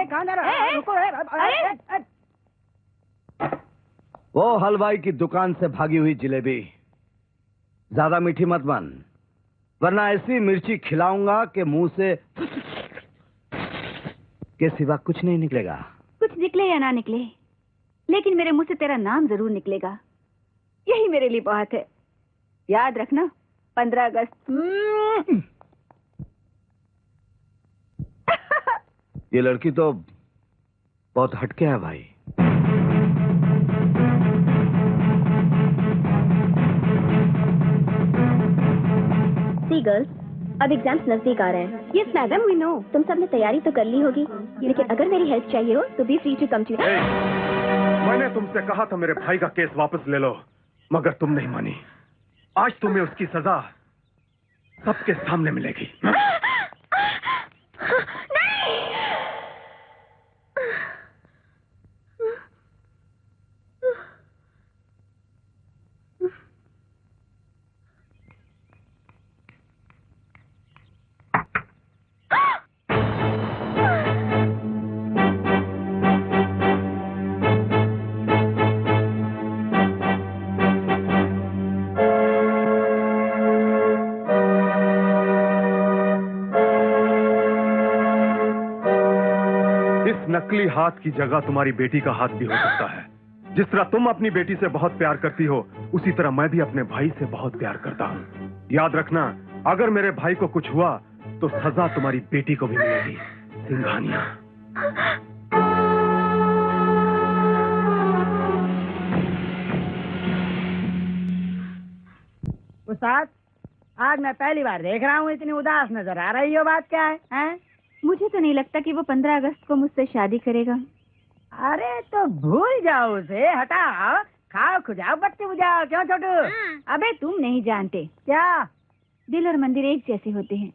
कहाँ जा रहा? वो हलवाई की दुकान से भागी हुई जिलेबी ज्यादा मीठी मत बन, वरना ऐसी मिर्ची खिलाऊंगा कि मुंह से के सिवा कुछ नहीं निकलेगा। कुछ निकले या ना निकले, लेकिन मेरे मुंह से तेरा नाम जरूर निकलेगा। यही मेरे लिए बहुत है। याद रखना, 15 अगस्त। ये लड़की तो बहुत हटके है भाई। सी गर्ल्स, अब एग्जाम्स नजदीक आ रहे हैं। Yes madam, we know. तुम सब ने तैयारी तो कर ली होगी, लेकिन अगर मेरी हेल्प चाहिए हो तो be free to come to. मैंने तुमसे कहा था मेरे भाई का केस वापस ले लो, मगर तुम नहीं मानी। आज तुम्हें उसकी सजा सबके सामने मिलेगी। नकली हाथ की जगह तुम्हारी बेटी का हाथ भी हो सकता है। जिस तरह तुम अपनी बेटी से बहुत प्यार करती हो, उसी तरह मैं भी अपने भाई से बहुत प्यार करता हूँ। याद रखना, अगर मेरे भाई को कुछ हुआ तो सजा तुम्हारी बेटी को भी मिलेगी, सिंघानिया। उस्ताद, आज मैं पहली बार देख रहा हूँ इतनी उदास नजर आ रही हो, बात क्या है, हैं? मुझे तो नहीं लगता कि वो 15 अगस्त को मुझसे शादी करेगा। अरे तो भूल जाओ उसे, हटाओ, खाओ खुजाओ बत्ती बुझाओ, क्यों छोटू? अबे तुम नहीं जानते, क्या? दिल और मंदिर एक जैसे होते हैं।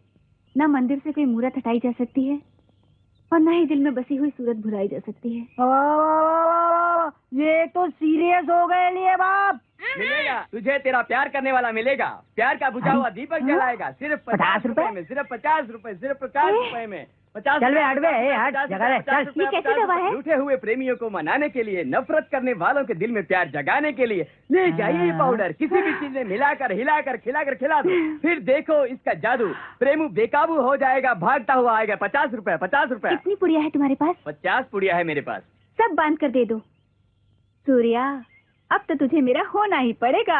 ना मंदिर से कोई मूरत हटाई जा सकती है और ना ही दिल में बसी हुई सूरत भुलाई जा सकती है। ये तो सीरियस हो गए लिए बाप। मिलेगा तुझे, तेरा प्यार करने वाला मिलेगा। प्यार का बुझा हुआ दीपक जलाएगा, सिर्फ 50 रुपए में, सिर्फ 50 रुपए, सिर्फ 50 रुपए में। 50 चल बे, हट बे, हट, जगह रे, चल। ये कैसी दवा है? रूठे हुए प्रेमियों को मनाने के लिए, नफरत करने वालों के दिल में प्यार जगाने के लिए ले जाइए ये पाउडर। किसी भी चीज में मिलाकर, हिलाकर, खिलाकर खिला दो, फिर देखो इसका जादू। प्रेमू बेकाबू हो जाएगा, भागता हुआ आएगा। 50 रुपए, 50 रुपए। कितनी पुड़िया है तुम्हारे पास? 50 पुड़िया है मेरे पास। सब बांध कर दे दो। सूर्या, अब तो तुझे मेरा होना ही पड़ेगा।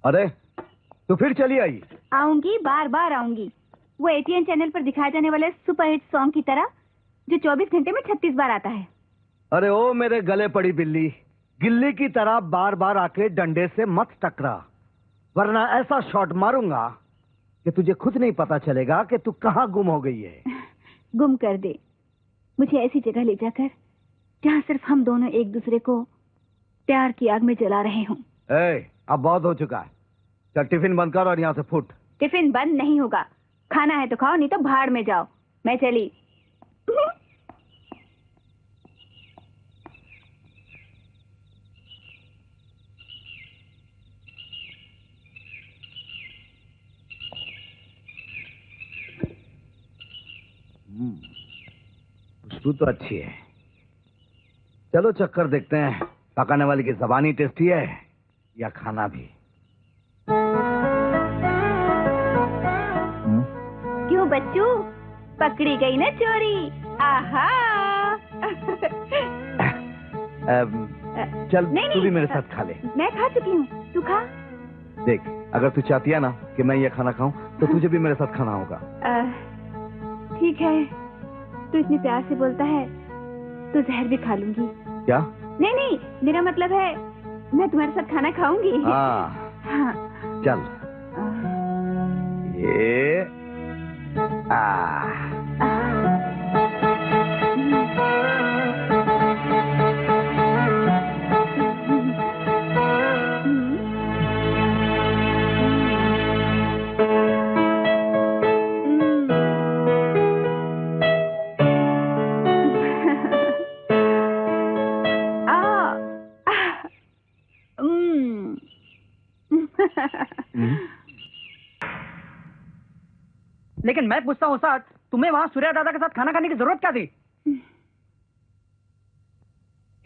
अरे तो फिर चली आई? आऊंगी, बार बार आऊंगी। वो एटीएन चैनल पर दिखाए जाने वाले सुपरहिट सॉन्ग की तरह, जो 24 घंटे में 36 बार आता है। अरे ओ मेरे गले पड़ी बिल्ली, गिल्ली की तरह बार बार आके डंडे से मत टकरा, वरना ऐसा शॉट मारूंगा कि तुझे खुद नहीं पता चलेगा कि तू कहाँ गुम हो गई है। गुम कर दे मुझे ऐसी जगह ले जाकर जहाँ सिर्फ हम दोनों एक दूसरे को प्यार की आग में जला रहे हों। अब बहुत हो चुका है, चल टिफिन बंद कर और यहाँ से फुट। टिफिन बंद नहीं होगा, खाना है तो खाओ, नहीं तो भाड़ में जाओ। मैं चली। खुशबू तो अच्छी है। चलो चक्कर देखते हैं, पकाने वाली की जबानी टेस्टी है या खाना भी। क्यों बच्चू, पकड़ी गई ना चोरी? आहा। चल नहीं, तू भी मेरे साथ खा ले। मैं खा चुकी हूँ, तू खा। देख, अगर तू चाहती है ना कि मैं ये खाना खाऊं तो तुझे भी मेरे साथ खाना होगा। ठीक है, तू इतने प्यार से बोलता है तो जहर भी खा लूंगी। क्या? नहीं नहीं, मेरा मतलब है मैं तुम्हारे साथ खाना खाऊंगी। हाँ। चल। ये लेकिन मैं पूछता हूँ उस्ताद, तुम्हें वहाँ सूर्या दादा के साथ खाना खाने की जरूरत क्या थी?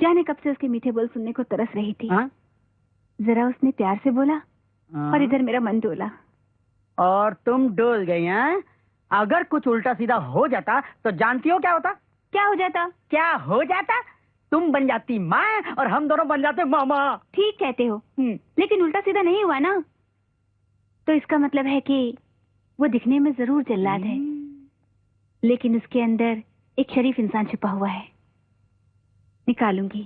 जाने कब से उसके मीठे बोल सुनने को तरस रही थी। हाँ? जरा उसने प्यार से बोला और इधर मेरा मन डोला। और तुम डोल गई हैं? अगर कुछ उल्टा सीधा हो जाता तो जानती हो क्या होता? क्या हो जाता? क्या हो जाता? तुम बन जाती माँ और हम दोनों बन जाते मामा। ठीक कहते हो, लेकिन उल्टा सीधा नहीं हुआ ना, तो इसका मतलब है कि वो दिखने में जरूर जल्लाद है, लेकिन उसके अंदर एक शरीफ इंसान छिपा हुआ है। निकालूंगी,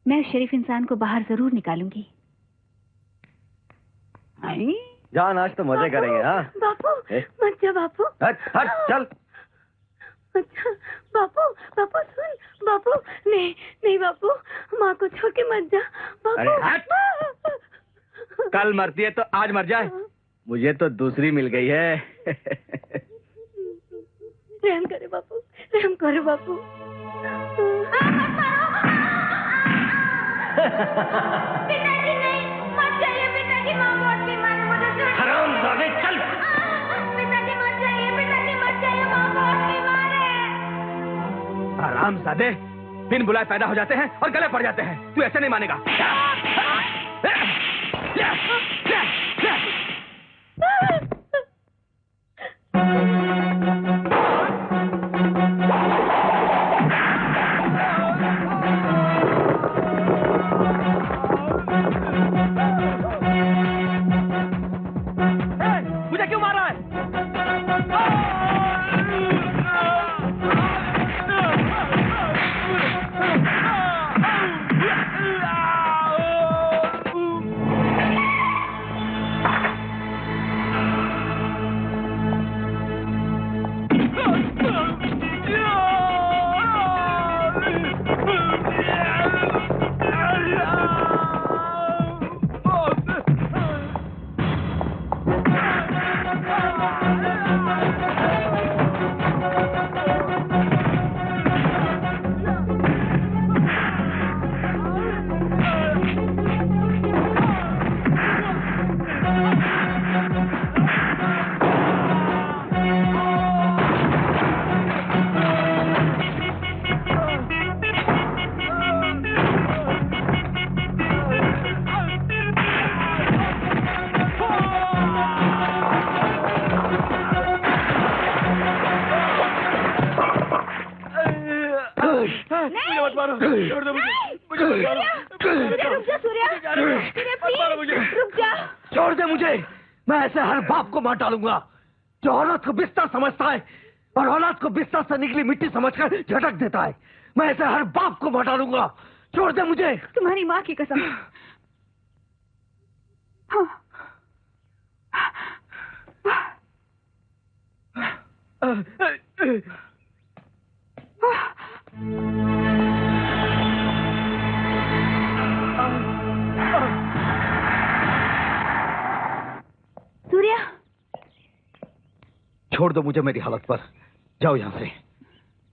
मैं उस शरीफ इंसान को बाहर जरूर निकालूंगी। जान, आज तो मजे करेंगे। हाँ बापू, मत जा बापू। हट हट चल। अच्छा बापू, बापू सुन, बापू नहीं नहीं बापू, माँ को छोड़ के मत जा बापू। अरे हट। कल मरती है तो आज मर जाए, मुझे तो दूसरी मिल गई है। रहम करे बापू, रहम करे बापू। पिताजी नहीं, मत जाइए पिताजी, माँ बहुत बीमार है, मुझे हरामजादे, चल। पिताजी मत जाइए, पिताजी मत जाइए, माँ बहुत बीमार है। हरामजादे, बिन बुलाए पैदा हो जाते हैं और गले पड़ जाते हैं। तू ऐसे नहीं मानेगा। छोड़ दो मुझे, रुक जा सूर्या, सूर्या प्लीज रुक जा। छोड़ दे मुझे। मैं ऐसे हर बाप को मार डालूंगा जो औरत को बिस्तर समझता है और औलाद को बिस्तर से निकली मिट्टी समझकर झटक देता है। मैं ऐसे हर बाप को मार डालूंगा। छोड़ दे मुझे। तुम्हारी माँ की कसम। सूर्या, छोड़ दो मुझे मेरी हालत पर। जाओ यहां से,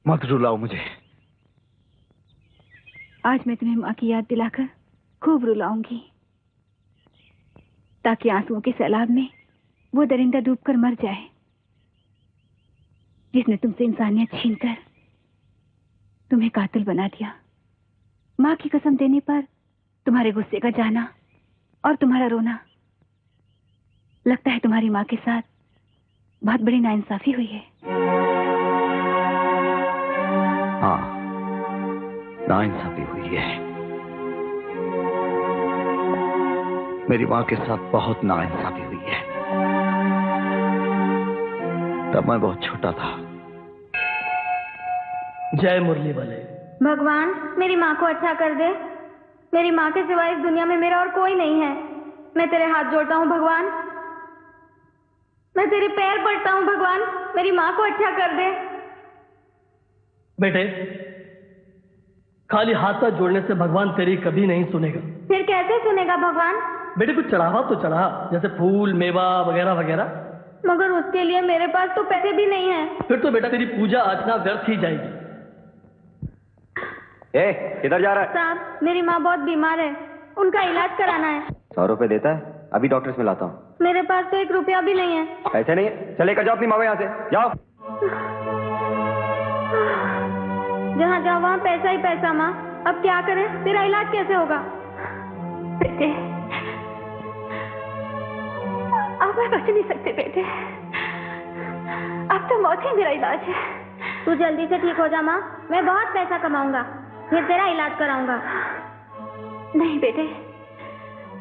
मत रुलाओ मुझे। आज मैं तुम्हें माँ की याद दिलाकर खूब रुलाऊंगी ताकि आंसुओं के सैलाब में वो दरिंदा डूबकर मर जाए जिसने तुमसे इंसानियत छीनकर तुम्हें कातिल बना दिया। माँ की कसम देने पर तुम्हारे गुस्से का जाना और तुम्हारा रोना, लगता है तुम्हारी माँ के साथ बहुत बड़ी नाइंसाफी हुई है। हाँ, नाइंसाफी हुई है। मेरी माँ के साथ बहुत नाइंसाफी हुई है। तब मैं बहुत छोटा था। जय मुरली वाले। भगवान मेरी माँ को अच्छा कर दे। मेरी माँ के सिवाय इस दुनिया में मेरा और कोई नहीं है। मैं तेरे हाथ जोड़ता हूँ भगवान, मैं तेरे पैर पड़ता हूँ भगवान, मेरी माँ को अच्छा कर दे। बेटे, खाली हाथ पैर जोड़ने से भगवान तेरी कभी नहीं सुनेगा। फिर कैसे सुनेगा भगवान? बेटे कुछ चढ़ावा तो चढ़ा, जैसे फूल मेवा वगैरह वगैरह। मगर उसके लिए मेरे पास तो पैसे भी नहीं है। फिर तो बेटा तेरी पूजा अर्चना व्यर्थ ही जाएगी। किधर जा रहा है? साहब मेरी माँ बहुत बीमार है, उनका इलाज कराना है। 100 रुपए देता है? अभी डॉक्टर से मिलाता हूँ। मेरे पास तो 1 रुपया भी नहीं है। पैसे नहीं है? चले कर जाओ अपनी माँ को यहाँ से, जाओ। जहाँ जाओ वहाँ पैसा ही पैसा। माँ अब क्या करें, तेरा इलाज कैसे होगा? बेटे, अब मैं बच नहीं सकते बेटे, अब तो मौत ही मेरा इलाज है। तू जल्दी से ठीक हो जा माँ, मैं बहुत पैसा कमाऊंगा, फिर तेरा इलाज कराऊंगा। नहीं बेटे,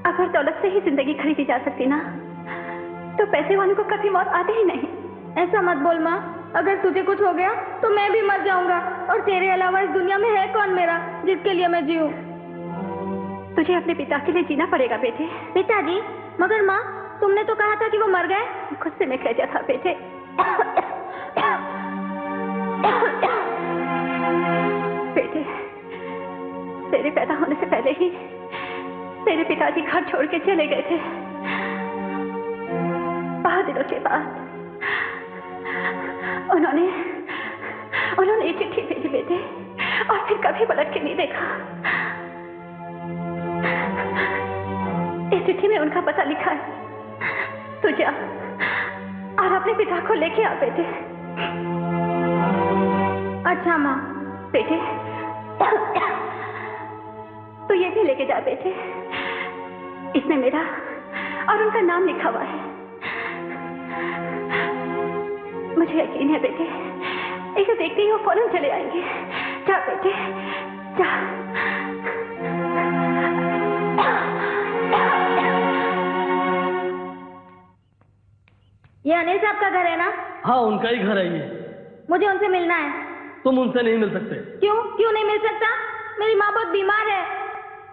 अगर दौलत से ही जिंदगी खरीदी जा सकती ना, तो पैसे वालों को कभी मौत आती ही नहीं। ऐसा मत बोल माँ, अगर तुझे कुछ हो गया तो मैं भी मर जाऊंगा, और तेरे अलावा इस दुनिया में है कौन मेरा जिसके लिए मैं जीऊं? तुझे अपने पिता के लिए जीना पड़ेगा बेटे। पिताजी? मगर माँ तुमने तो कहा था कि वो मर गए। गुस्से में कह दिया था बेटे। बेटे, तेरे पैदा होने से पहले ही तेरे पिताजी घर छोड़ के चले गए थे। बहुत दिनों के बाद उन्होंने एक चिट्ठी भेजी बेटे, और फिर कभी पलट के नहीं देखा। इस चिट्ठी में उनका पता लिखा है। तू जा और अपने पिता को लेके आ बेटे। अच्छा माँ। बेटे, तो ये भी लेके जा बेटे, इसमें मेरा और उनका नाम लिखा हुआ है। मुझे यकीन है बेटे, इसे देखते ही वो फौरन चले आएंगे। जा बेटे, जा। ये अनिल साहब का घर है ना? हाँ उनका ही घर है ये। मुझे उनसे मिलना है। तुम उनसे नहीं मिल सकते। क्यों? क्यों नहीं मिल सकता? मेरी माँ बहुत बीमार है।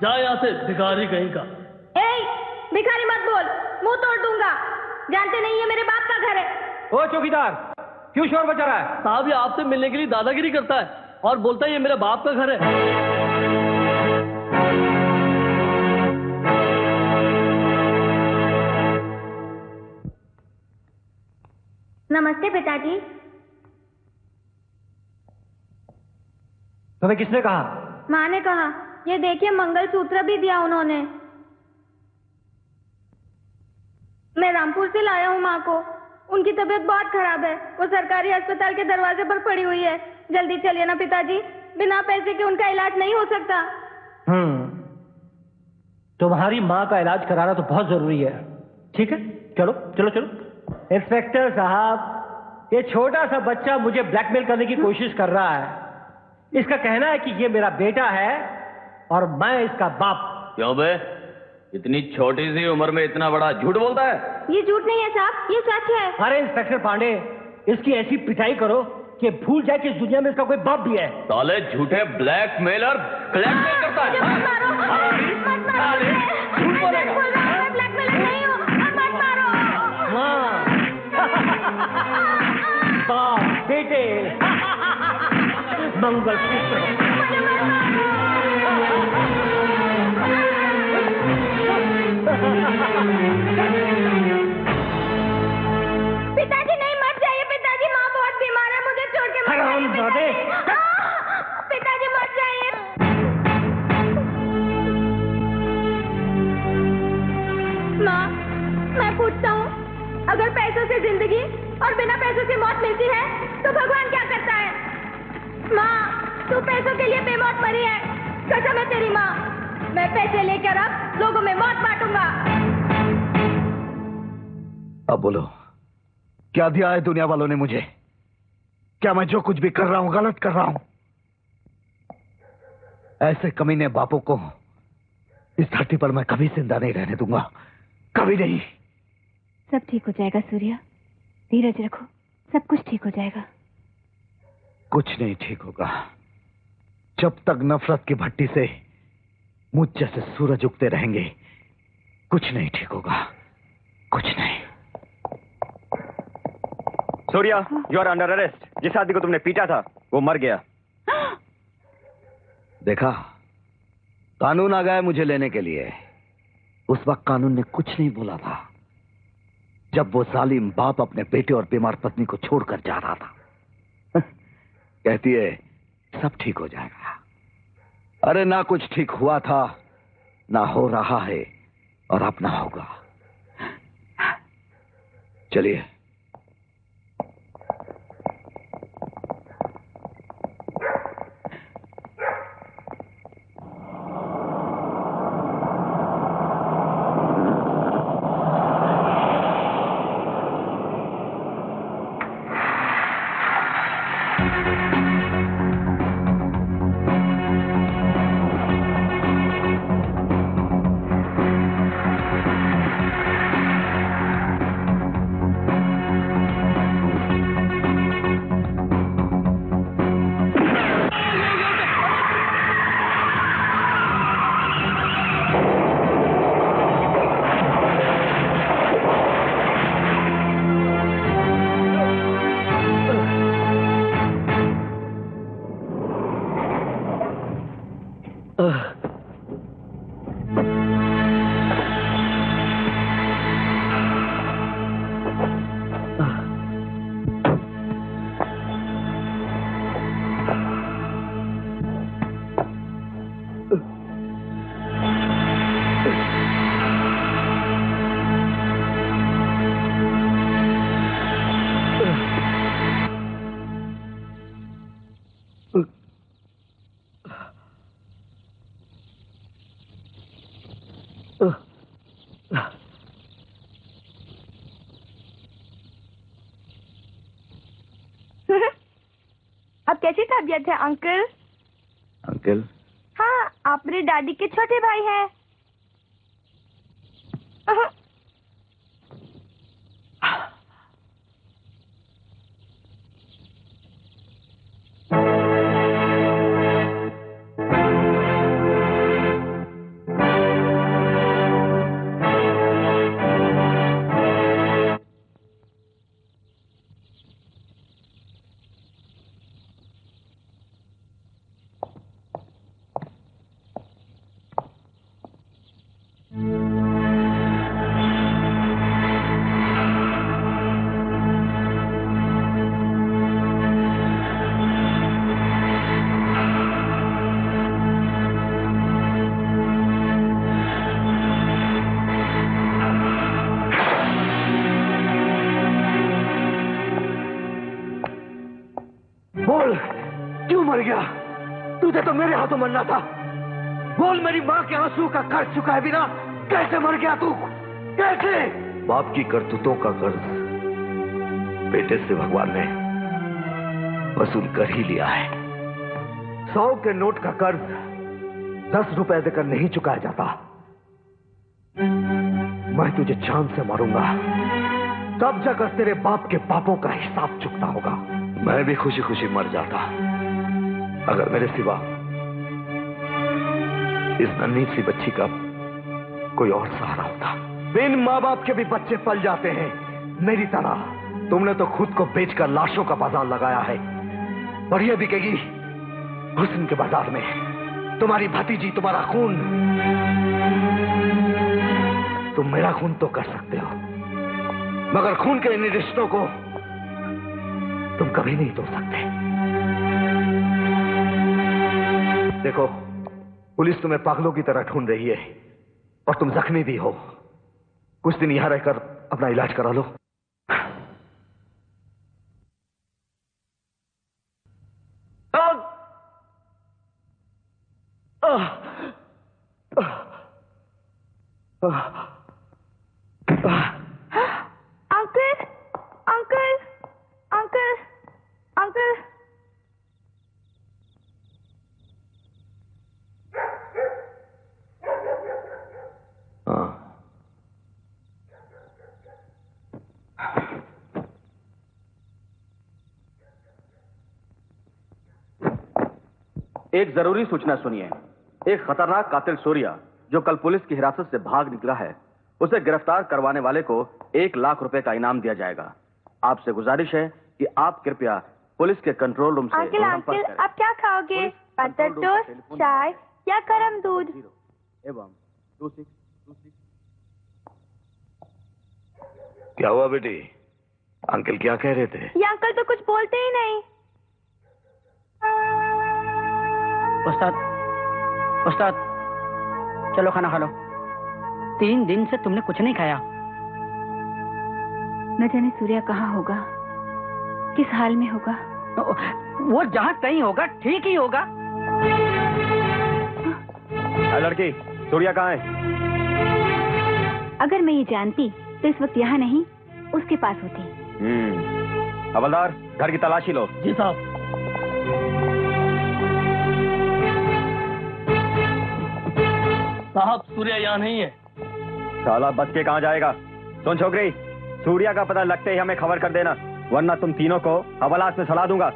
जा यहाँ से भिखारी कहीं का। भिखारी मत बोल, मुंह तोड़ दूंगा। जानते नहीं है मेरे बाप का घर है। ओ चौकीदार, क्यों शोर बचा रहा है? साहब ये आपसे मिलने के लिए दादागिरी करता है और बोलता है ये मेरे बाप का घर है। नमस्ते पिताजी। तुम्हें किसने कहा? माँ ने कहा। ये देखिए मंगलसूत्र भी दिया उन्होंने। मैं रामपुर से लाया हूँ माँ को। उनकी तबीयत बहुत खराब है, वो सरकारी अस्पताल के दरवाजे पर पड़ी हुई है। जल्दी चलिए ना पिताजी, बिना पैसे के उनका इलाज नहीं हो सकता। तुम्हारी माँ का इलाज कराना तो बहुत जरूरी है। ठीक है, चलो चलो चलो। इंस्पेक्टर साहब, ये छोटा सा बच्चा मुझे ब्लैकमेल करने की कोशिश कर रहा है। इसका कहना है कि ये मेरा बेटा है और मैं इसका बाप। क्यों बे? इतनी छोटी सी उम्र में इतना बड़ा झूठ बोलता है? ये झूठ नहीं है साहब, ये सच है। अरे इंस्पेक्टर पांडे, इसकी ऐसी पिटाई करो कि भूल जाए कि इस दुनिया में इसका कोई बाप भी है। साले झूठे ब्लैकमेलर ब्लैकमेल करता है। झूठ बोलेगा। मैं ब्लैकमेलर नहीं हूँ, मत मारो। बाप बेटे मंगलसूत्र। पिताजी नहीं, मत जाइए पिताजी, माँ बहुत बीमार है, मुझे छोड़ के मत जाइए पिताजी, मत जाइए। माँ, मैं पूछता हूँ, अगर पैसों से जिंदगी और बिना पैसों से मौत मिलती है तो भगवान क्या करता है? माँ, तू पैसों के लिए बेमौत मरी है, कसम है तेरी माँ। मैं पैसे लेकर अब लोगों में मौत बांटूंगा। अब बोलो, क्या दिया है दुनिया वालों ने मुझे? क्या मैं जो कुछ भी कर रहा हूं गलत कर रहा हूं? ऐसे कमीने बापों को इस धरती पर मैं कभी जिंदा नहीं रहने दूंगा, कभी नहीं। सब ठीक हो जाएगा सूर्या, धीरज रखो, सब कुछ ठीक हो जाएगा। कुछ नहीं ठीक होगा जब तक नफरत की भट्टी से मुझ जैसे सूरज उगते रहेंगे। कुछ नहीं ठीक होगा, कुछ नहीं। Surya, you are under arrest. जिस आदमी को तुमने पीटा था वो मर गया। देखा, कानून आ गया मुझे लेने के लिए। उस वक्त कानून ने कुछ नहीं बोला था जब वो जालिम बाप अपने बेटे और बीमार पत्नी को छोड़कर जा रहा था। कहती है सब ठीक हो जाएगा। अरे ना कुछ ठीक हुआ था, ना हो रहा है और अब ना होगा। चलिए। अब कैसी तबीयत है अंकल? अंकल? हाँ, आप मेरे डैडी के छोटे भाई हैं। बोल, क्यों मर गया? तुझे तो मेरे हाथों मरना था। बोल, मेरी माँ के आंसू का कर्ज चुकाए बिना कैसे मर गया तू? कैसे? बाप की करतूतों का कर्ज बेटे से भगवान ने वसूल कर ही लिया है। 100 के नोट का कर्ज 10 रुपए देकर नहीं चुकाया जाता। मैं तुझे जान से मारूंगा, तब जाकर तेरे बाप के पापों का हिसाब चुकता होगा। मैं भी खुशी खुशी मर जाता अगर मेरे सिवा इस नन्ही सी बच्ची का कोई और सहारा होता। बिन माँ बाप के भी बच्चे पल जाते हैं मेरी तरह। तुमने तो खुद को बेचकर लाशों का बाजार लगाया है, बढ़िया बिकेगी हुस्न के बाजार में। तुम्हारी भतीजी, तुम्हारा खून, तुम मेरा खून तो कर सकते हो, मगर खून के इन रिश्तों को तुम कभी नहीं तोड़ सकते। देखो, पुलिस तुम्हें पागलों की तरह ढूंढ रही है और तुम जख्मी भी हो। कुछ दिन यहां रहकर अपना इलाज करा लो। Uncle, uncle, uncle, uncle. एक जरूरी सूचना सुनिए। एक खतरनाक कातिल सूर्या जो कल पुलिस की हिरासत से भाग निकला है, उसे गिरफ्तार करवाने वाले को 1 लाख रुपए का इनाम दिया जाएगा। आपसे गुजारिश है कि आप कृपया पुलिस के कंट्रोल रूम से अंकल, अंकल, आप क्या खाओगे? बटर टोस्ट, चाय या गरम दूध? एवं 2626। क्या हुआ बेटी? अंकल क्या कह रहे थे? ये अंकल तो कुछ बोलते ही नहीं। उस्ताद, उस्ताद, चलो खाना खा लो। 3 दिन से तुमने कुछ नहीं खाया। न जाने सूर्या कहाँ होगा, किस हाल में होगा। वो जहाँ कहीं होगा ठीक ही होगा। लड़की, सूर्या कहाँ है? अगर मैं ये जानती तो इस वक्त यहाँ नहीं, उसके पास होती। हवलदार, घर की तलाशी लो। जी साहब। साहब, सूर्या यहाँ नहीं है। साला बच के कहाँ जाएगा? सुन छोकरी, सूर्या का पता लगते ही हमें खबर कर देना, वरना तुम तीनों को हवालात में सड़ा दूंगा।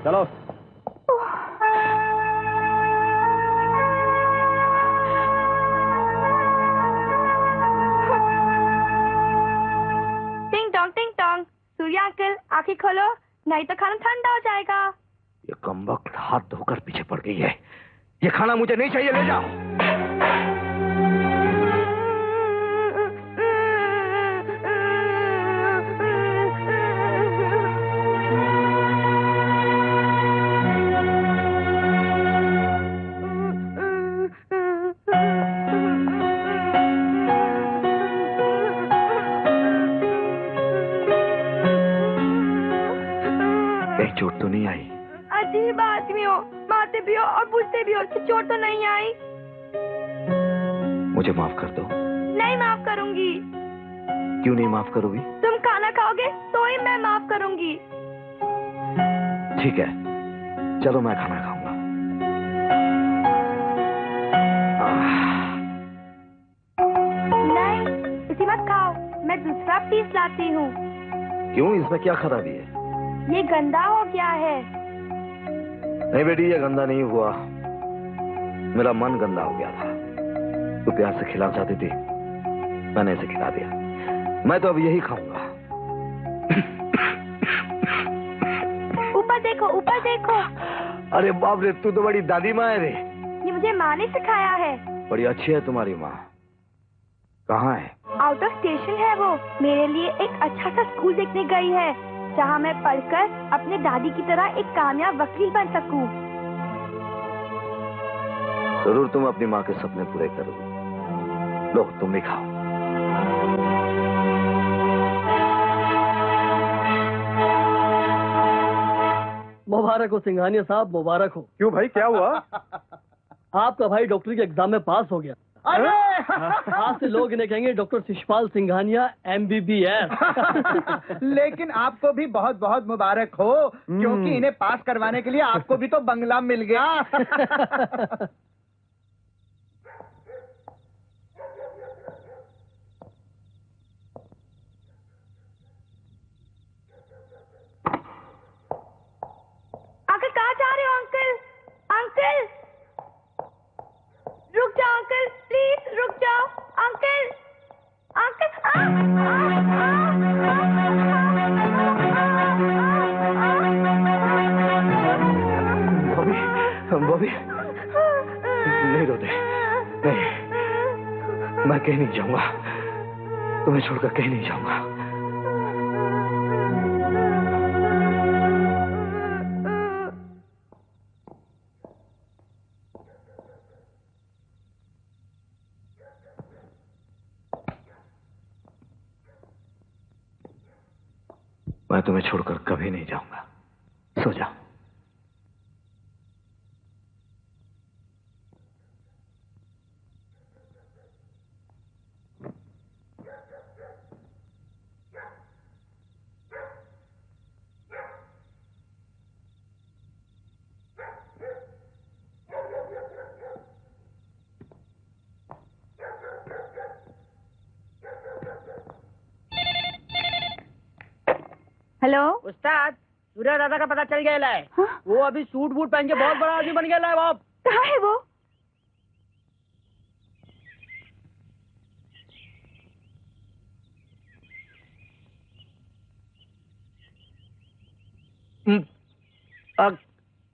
चलो। टिंग टोंग, सूर्या अंकल आंखें खोलो, नहीं तो खाना ठंडा हो जाएगा। ये कमबख्त हाथ धोकर पीछे पड़ गई है। ये खाना मुझे नहीं चाहिए, ले जाओ। कहीं चोट तो नहीं आई? अजीब आदमी हो, मारते भी हो और पूछते भी हो कि चोट तो नहीं आई। मुझे माफ कर दो। नहीं माफ करूंगी। क्यों नहीं माफ करोगी? तुम खाना खाओगे तो ही मैं माफ करूंगी। ठीक है, चलो मैं खाना खाऊंगा। नहीं, इसी मत खाओ, मैं दूसरा पीस लाती हूँ। क्यों, इसमें क्या खराबी है? ये गंदा हो गया है। नहीं बेटी, ये गंदा नहीं हुआ, मेरा मन गंदा हो गया था। तू प्यार से खिला चाहती थी, मैंने इसे खिला दिया। मैं तो अब यही खाऊंगा। ऊपर देखो, ऊपर देखो। अरे बाप रे, तू तो बड़ी दादी माँ है रे। ये मुझे माँ ने सिखाया है। बड़ी अच्छी है तुम्हारी माँ। कहाँ है? आउट ऑफ स्टेशन है वो। मेरे लिए एक अच्छा सा स्कूल देखने गई है, जहाँ मैं पढ़कर अपने दादी की तरह एक कामयाब वकील बन सकूं। जरूर तुम अपनी माँ के सपने पूरे करोगे। लो, तुम भी खाओ। मुबारक हो सिंघानिया साहब, मुबारक हो। क्यों भाई, क्या हुआ? आपका भाई डॉक्टरी के एग्जाम में पास हो गया। अरे आज से लोग इन्हें कहेंगे डॉक्टर शिशपाल सिंघानिया MBBS। लेकिन आपको भी बहुत बहुत मुबारक हो, क्योंकि इन्हें पास करवाने के लिए आपको भी तो बंगला मिल गया। अंकल कहाँ जा रहे हो अंकल? अंकल रुक जाओ अंकल, प्लीज रुक जाओ अंकल। अंकल बॉबी नहीं रोते, नहीं, मैं कहीं नहीं जाऊंगा, तुम्हें छोड़कर कहीं नहीं जाऊंगा। मैं तुम्हें छोड़कर कभी नहीं जाऊंगा, सो जाओ। हेलो उस्ताद, सूर्या दादा का पता चल गया है। हाँ? वो अभी सूट बूट पहन के बहुत बड़ा आदमी बन गया है। बाप कहाँ है वो?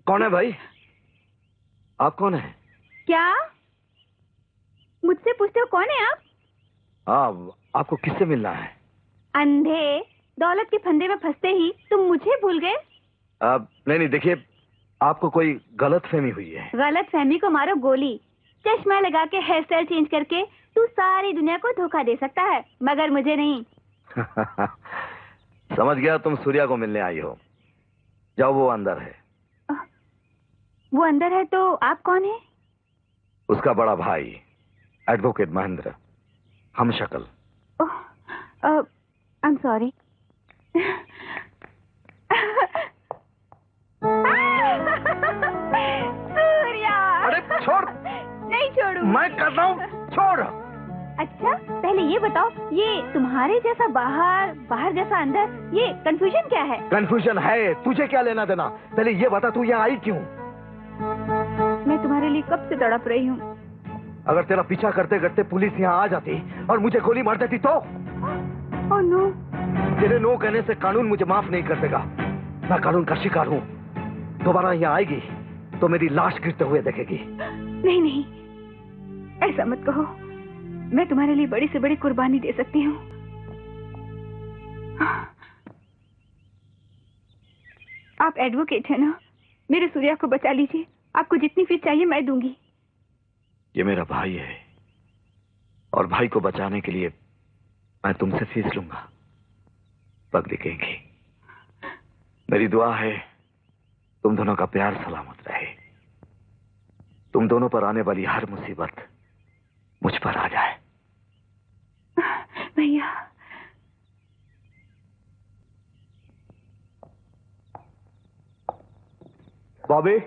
कौन है भाई? आप कौन है? क्या मुझसे पूछते हो कौन है आप? आपको किससे मिलना है? अंधे दौलत के फंदे में फंसते ही तुम मुझे भूल गए। नहीं, देखिए, आपको कोई गलत फहमी हुई है। गलत फहमी को मारो गोली। चश्मा लगा के हेयर स्टाइल चेंज करके तू सारी दुनिया को धोखा दे सकता है, मगर मुझे नहीं। समझ गया, तुम सूर्या को मिलने आई हो। जाओ, वो अंदर है। वो अंदर है तो आप कौन है? उसका बड़ा भाई, एडवोकेट महेंद्र, हम शक्ल। I am sorry. सूर्या! अरे छोड़! नहीं छोड़ू। मैं कर रहा हूँ, छोड़। अच्छा, पहले ये बताओ, ये तुम्हारे जैसा बाहर, बाहर जैसा अंदर, ये कंफ्यूजन क्या है? कंफ्यूजन है, तुझे क्या लेना देना? पहले ये बता, तू यहाँ आई क्यों? मैं तुम्हारे लिए कब से तड़प रही हूँ। अगर तेरा पीछा करते करते पुलिस यहाँ आ जाती और मुझे गोली मार देती तो? Oh no. तेरे नो कहने से कानून मुझे माफ नहीं कर देगा। मैं कानून का शिकार हूँ। दोबारा यहाँ आएगी तो मेरी लाश गिरते हुए देखेगी। नहीं नहीं, ऐसा मत कहो। मैं तुम्हारे लिए बड़ी से बड़ी कुर्बानी दे सकती हूँ। आप एडवोकेट है ना? मेरे सूर्या को बचा लीजिए। आपको जितनी फीस चाहिए मैं दूंगी। ये मेरा भाई है और भाई को बचाने के लिए मैं तुमसे फीस लूंगा। पग दिखेंगी। मेरी दुआ है तुम दोनों का प्यार सलामत रहे। तुम दोनों पर आने वाली हर मुसीबत मुझ पर आ जाए। भैया। बॉबी,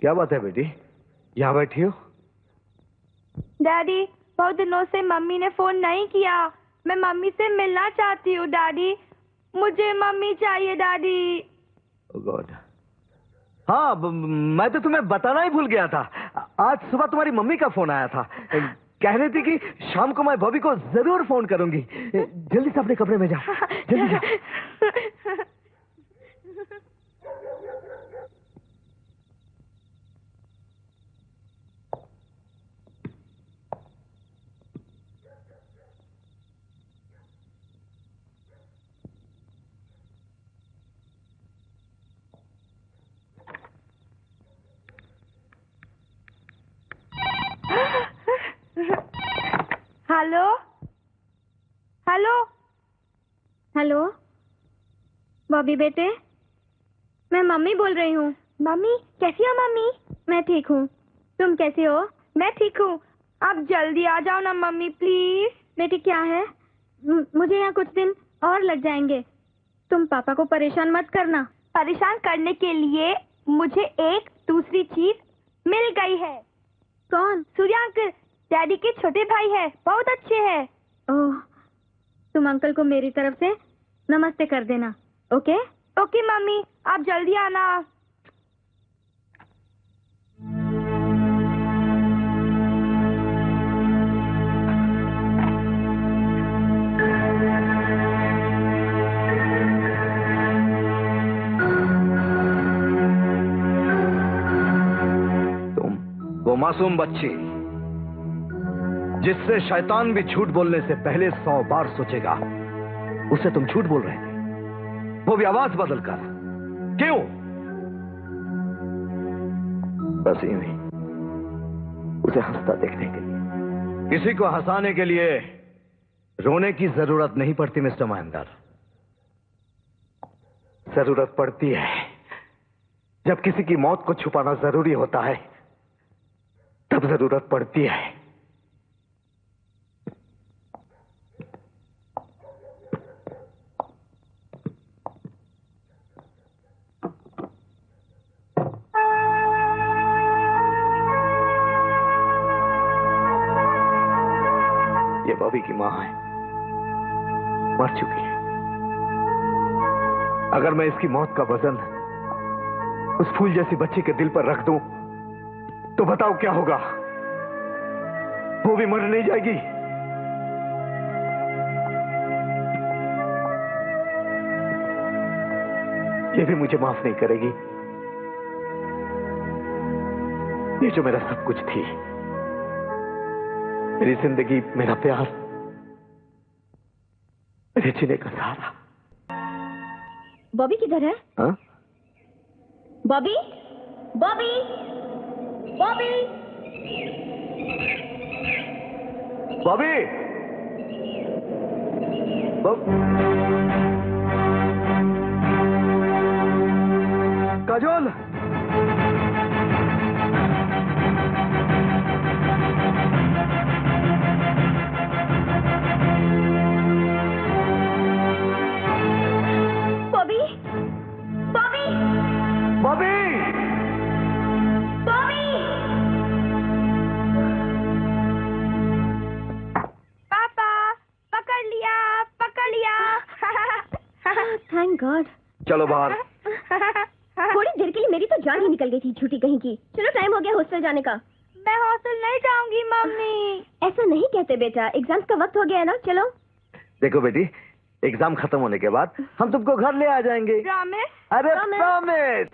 क्या बात है बेटी, यहाँ बैठी हो? डैडी, बहुत दिनों से मम्मी ने फोन नहीं किया। मैं मम्मी से मिलना चाहती हूँ डैडी। मुझे मम्मी चाहिए डैडी। ओह गॉड। हाँ, मैं तो तुम्हें बताना ही भूल गया था। आज सुबह तुम्हारी मम्मी का फोन आया था। कह रही थी कि शाम को मैं बॉबी को जरूर फोन करूंगी। जल्दी से अपने कमरे में जाओ, जल्दी जाओ। हेलो हेलो हेलो, बॉबी बेटे, मैं मम्मी बोल रही हूँ। मम्मी कैसी हो मम्मी? मैं ठीक हूँ। तुम कैसे हो? मैं ठीक हूँ। आप जल्दी आ जाओ ना मम्मी प्लीज। बेटी क्या है? मुझे यहाँ कुछ दिन और लग जाएंगे। तुम पापा को परेशान मत करना। परेशान करने के लिए मुझे एक दूसरी चीज मिल गई है। कौन? सूर्यांक, डैडी के छोटे भाई है, बहुत अच्छे हैं। ओह, तुम अंकल को मेरी तरफ से नमस्ते कर देना। ओके? ओके मम्मी, आप जल्दी आना। वो मासूम बच्ची जिससे शैतान भी झूठ बोलने से पहले 100 बार सोचेगा, उसे तुम झूठ बोल रहे थे, वो भी आवाज बदलकर। क्यों? बस यूं ही, उसे हंसता देखने के लिए। किसी को हंसाने के लिए रोने की जरूरत नहीं पड़ती मिस्टर महेंद्र। जरूरत पड़ती है जब किसी की मौत को छुपाना जरूरी होता है, तब जरूरत पड़ती है। ये बॉबी की मां है, मर चुकी है। अगर मैं इसकी मौत का वजन उस फूल जैसी बच्ची के दिल पर रख दूं, तो बताओ क्या होगा? वो भी मर नहीं जाएगी? ये भी मुझे माफ नहीं करेगी। ये जो मेरा सब कुछ थी, मेरी जिंदगी, मेरा प्यार, मेरे जीने का सहारा। बॉबी किधर है? हाँ? बॉबी, बॉबी, बॉबी, बॉबी, काजोल, बॉबी, बॉबी, बॉबी, बॉबी। पापा, पकड़ लिया, पकड़ लिया। Thank God. चलो बाहर। थोड़ी देर के लिए मेरी तो जान ही निकल गई थी झूठी कहीं की। चलो टाइम हो गया हॉस्टल जाने का। मैं हॉस्टल नहीं जाऊंगी मम्मी। ऐसा नहीं कहते बेटा, एग्जाम्स का वक्त हो गया है ना। चलो। देखो बेटी, एग्जाम खत्म होने के बाद हम तुमको घर ले आ जाएंगे। प्रॉमिस? अरे प्रॉमिस।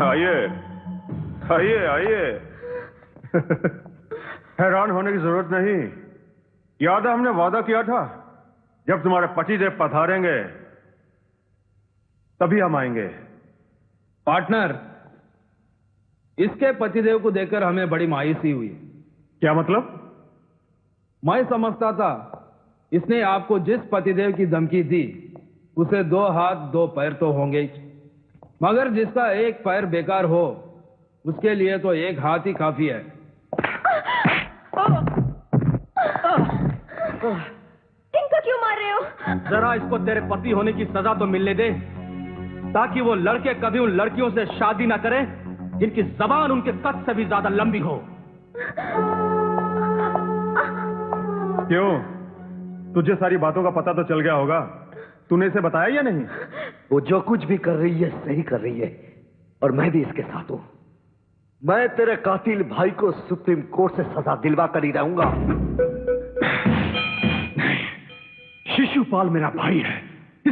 आइए, आइए, आइए। हैरान होने की जरूरत नहीं। याद है हमने वादा किया था, जब तुम्हारे पतिदेव पधारेंगे तभी हम आएंगे। पार्टनर, इसके पतिदेव को देखकर हमें बड़ी मायूसी हुई। क्या मतलब? मैं समझता था इसने आपको जिस पतिदेव की धमकी दी उसे 2 हाथ 2 पैर तो होंगे, मगर जिसका एक पैर बेकार हो उसके लिए तो एक हाथ ही काफी है। इनको क्यों मार रहे हो? जरा इसको तेरे पति होने की सजा तो मिलने दे, ताकि वो लड़के कभी उन लड़कियों से शादी ना करें जिनकी जबान उनके कद से भी ज्यादा लंबी हो। क्यों? तुझे सारी बातों का पता तो चल गया होगा। तूने इसे बताया या नहीं? वो जो कुछ भी कर रही है सही कर रही है, और मैं भी इसके साथ हूं। मैं तेरे कातिल भाई को सुप्रीम कोर्ट से सजा दिलवा कर ही रहूंगा। शिशुपाल मेरा भाई है,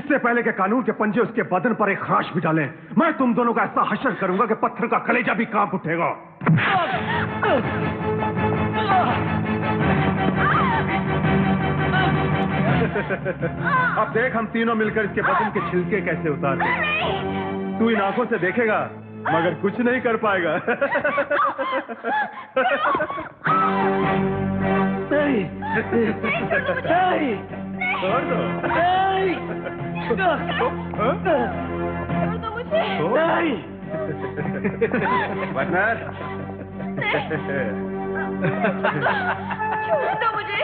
इससे पहले कि कानून के पंजे उसके बदन पर एक खराश भी डालें, मैं तुम दोनों का ऐसा हश्र करूंगा कि पत्थर का कलेजा भी कांप उठेगा। अब देख हम तीनों मिलकर इसके बदन के छिलके कैसे उतारते हैं। तू इन आंखों से देखेगा मगर कुछ नहीं कर पाएगा। नहीं, नहीं, छोड़ दो। नहीं, नहीं, पार्टनर। छोड़ दो मुझे।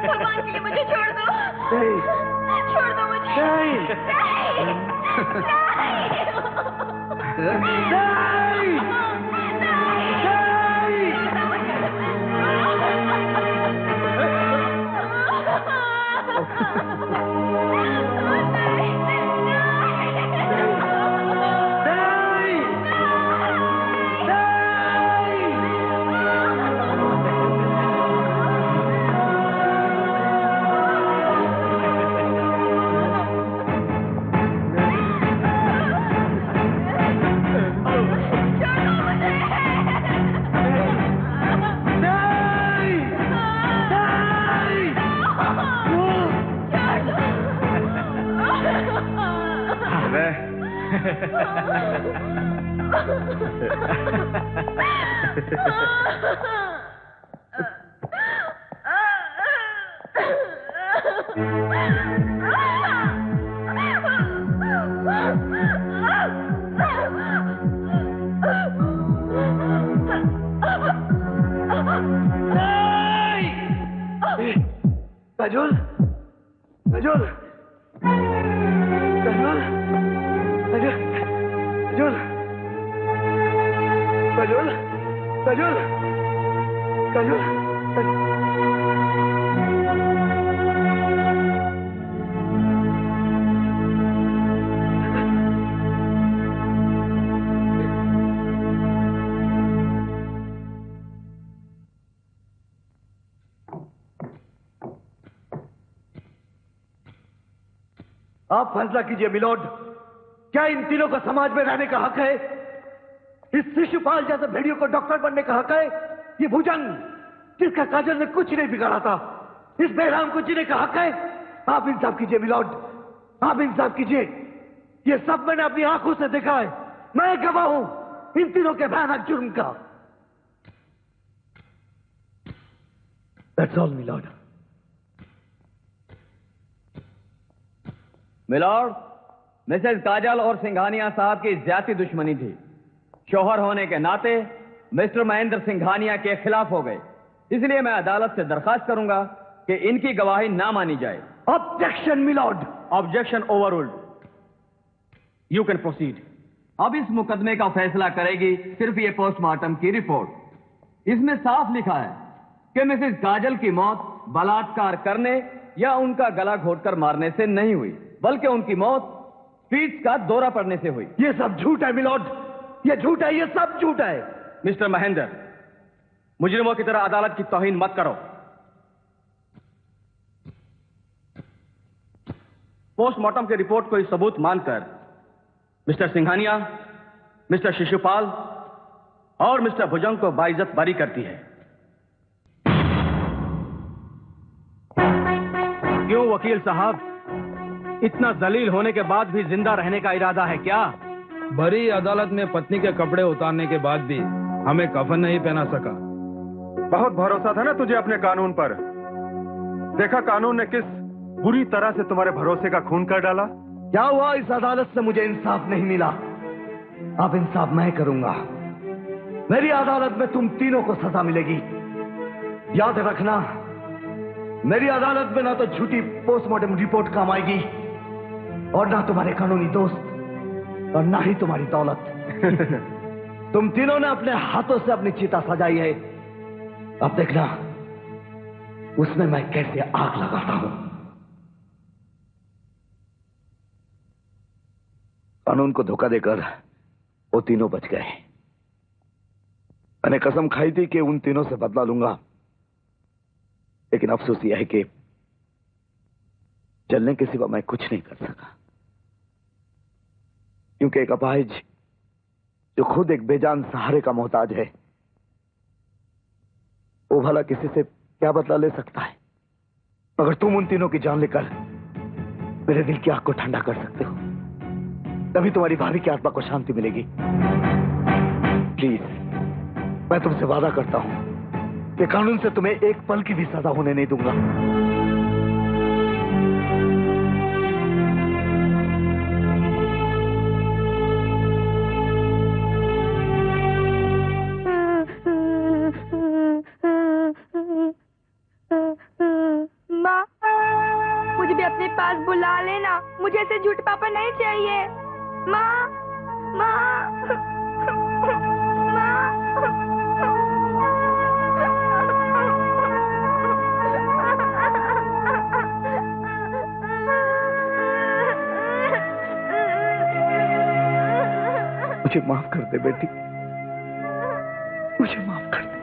भगवान के लिए मुझे छोड़ दो। छोड़ दो मुझे। काजोल, काजोल, काजोल, काजोल, काजोल, काजोल, काजोल, आप फैसला कीजिए मिलोड, क्या इन तीनों को समाज में रहने का हक है? इस शिशुपाल जैसे भेड़ियों को डॉक्टर बनने का हक है? ये भुजंग जिसका काजल ने कुछ नहीं बिगाड़ा था, इस बेराम को जीने का हक है? आप इंसाफ कीजिए मिलोड, आप इंसाफ कीजिए। ये सब मैंने अपनी आंखों से देखा है, मैं गवाह हूं इन तीनों के भयानक जुर्म का। That's all, milord. Milord, Mrs Kajal और सिंघानिया साहब की ज्यादा दुश्मनी थी। शौहर होने के नाते मिस्टर महेंद्र सिंघानिया के खिलाफ हो गए, इसलिए मैं अदालत से दरखास्त करूंगा कि इनकी गवाही ना मानी जाए। Objection milord. Objection overruled. You can proceed. अब इस मुकदमे का फैसला करेगी सिर्फ ये पोस्टमार्टम की रिपोर्ट। इसमें साफ लिखा है कि मिसेस काजल की मौत बलात्कार करने या उनका गला घोटकर मारने से नहीं हुई, बल्कि उनकी मौत फीट्स का दौरा पड़ने से हुई। ये सब झूठ है मिलॉर्ड, ये झूठ है, ये सब झूठ है। मिस्टर महेंद्र, मुजरिमों की तरह अदालत की तौहीन मत करो। पोस्टमार्टम की रिपोर्ट को सबूत मानकर मिस्टर सिंघानिया, मिस्टर शिशुपाल और मिस्टर भुजंग को बाइज्जत बरी करती है। क्यों वकील साहब, इतना जलील होने के बाद भी जिंदा रहने का इरादा है क्या? बड़ी अदालत में पत्नी के कपड़े उतारने के बाद भी हमें कफन नहीं पहना सका। बहुत भरोसा था ना तुझे अपने कानून पर। देखा कानून ने किस बुरी तरह से तुम्हारे भरोसे का खून कर डाला। क्या हुआ, इस अदालत से मुझे इंसाफ नहीं मिला, अब इंसाफ मैं करूंगा। मेरी अदालत में तुम तीनों को सजा मिलेगी। याद रखना, मेरी अदालत में ना तो झूठी पोस्टमार्टम रिपोर्ट काम आएगी और ना तुम्हारे कानूनी दोस्त और ना ही तुम्हारी दौलत। तुम तीनों ने अपने हाथों से अपनी चिता सजाई है, अब देखना उसमें मैं कैसे आग लगाता हूं। कानून को धोखा देकर वो तीनों बच गए, मैंने कसम खाई थी कि उन तीनों से बदला लूंगा, लेकिन अफसोस यह है कि चलने के सिवा मैं कुछ नहीं कर सका, क्योंकि एक अपाहिज जो खुद एक बेजान सहारे का मोहताज है, वो भला किसी से क्या बदला ले सकता है? मगर तुम उन तीनों की जान लेकर मेरे दिल की आग को ठंडा कर सकते हो, तभी तुम्हारी भाभी की आत्मा को शांति मिलेगी। प्लीज, मैं तुमसे वादा करता हूं कि कानून से तुम्हें एक पल की भी सजा होने नहीं दूंगा। माँ, मुझे भी अपने पास बुला लेना, मुझे ऐसे झूठ पापा नहीं चाहिए। माँ, माँ, माँ। मुझे माफ कर दे बेटी, मुझे माफ कर दे।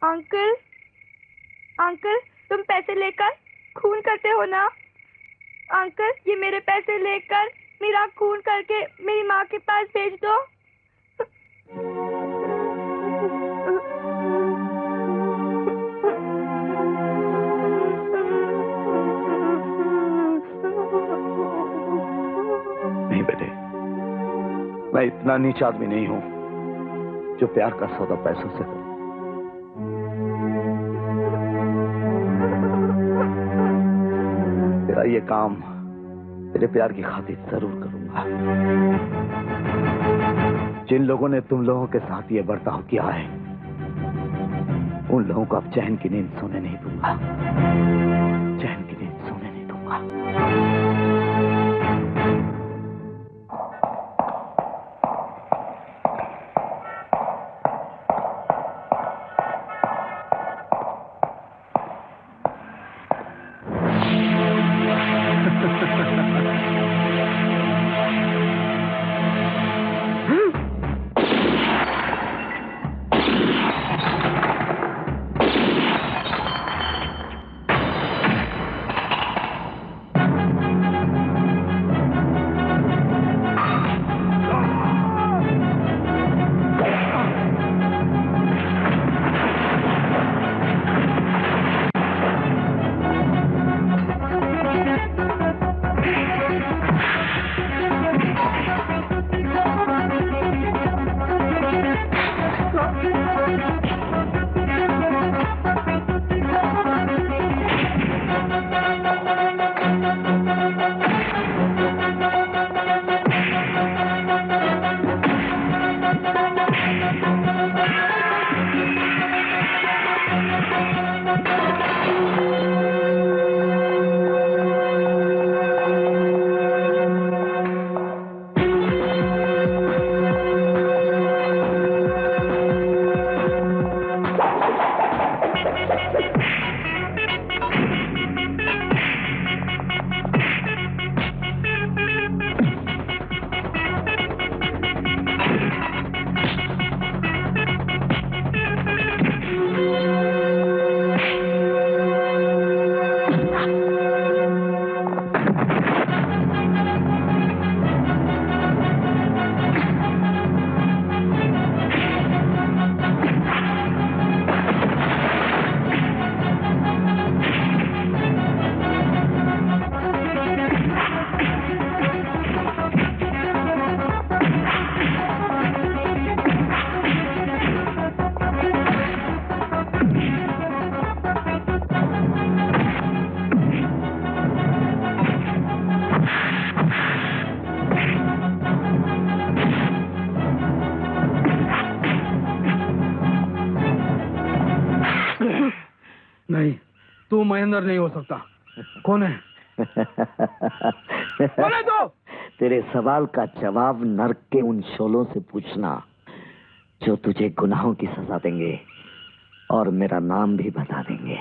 अंकल, अंकल, तुम पैसे लेकर खून करते हो ना? अंकल, ये मेरे पैसे लेकर मेरा खून करके मेरी माँ के पास भेज दो। नहीं बेटे, मैं इतना नीच आदमी नहीं हूं जो प्यार का सौदा पैसों से करूं। तेरा ये काम तेरे प्यार की खातिर जरूर करूंगा। जिन लोगों ने तुम लोगों के साथ ये बर्ताव किया है, उन लोगों को अब चैन की नींद सोने नहीं दूंगा, चैन की नींद सोने नहीं दूंगा। नहीं, तू महेंद्र नहीं हो सकता। कौन है? कौन है तू? तेरे सवाल का जवाब नर्क के उन शोलों से पूछना जो तुझे गुनाहों की सजा देंगे और मेरा नाम भी बता देंगे।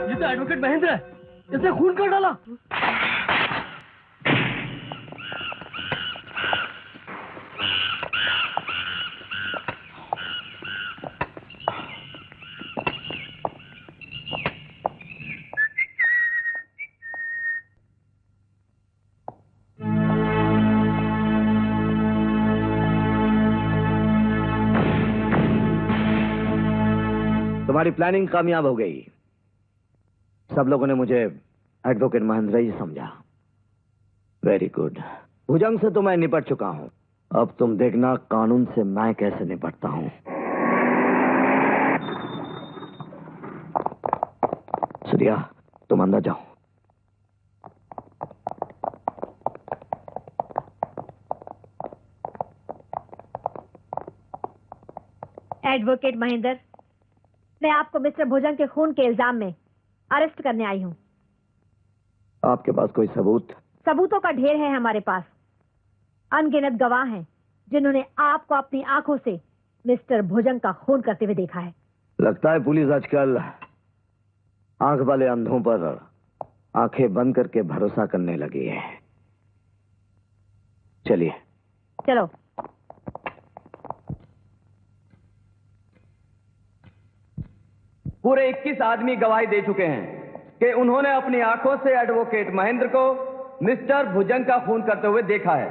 ये तो एडवोकेट महेंद्र है, इसे खून कर डाला। तुम्हारी प्लानिंग कामयाब हो गई। सब लोगों ने मुझे एडवोकेट महेंद्र ही समझा। Very good. भुजंग से तो मैं निपट चुका हूं, अब तुम देखना कानून से मैं कैसे निपटता हूं। सूर्या, तुम अंदर जाओ। एडवोकेट महेंद्र, मैं आपको मिस्टर भुजंग के खून के इल्जाम में अरेस्ट करने आई हूँ। आपके पास कोई सबूत? सबूतों का ढेर है हमारे पास। अनगिनत गवाह हैं जिन्होंने आपको अपनी आंखों से मिस्टर भुजंग का खून करते हुए देखा है। लगता है पुलिस आजकल आंख वाले अंधों पर आंखें बंद करके भरोसा करने लगी है। चलिए। चलो। पूरे 21 आदमी गवाही दे चुके हैं कि उन्होंने अपनी आंखों से एडवोकेट महेंद्र को मिस्टर भुजंग का खून करते हुए देखा है।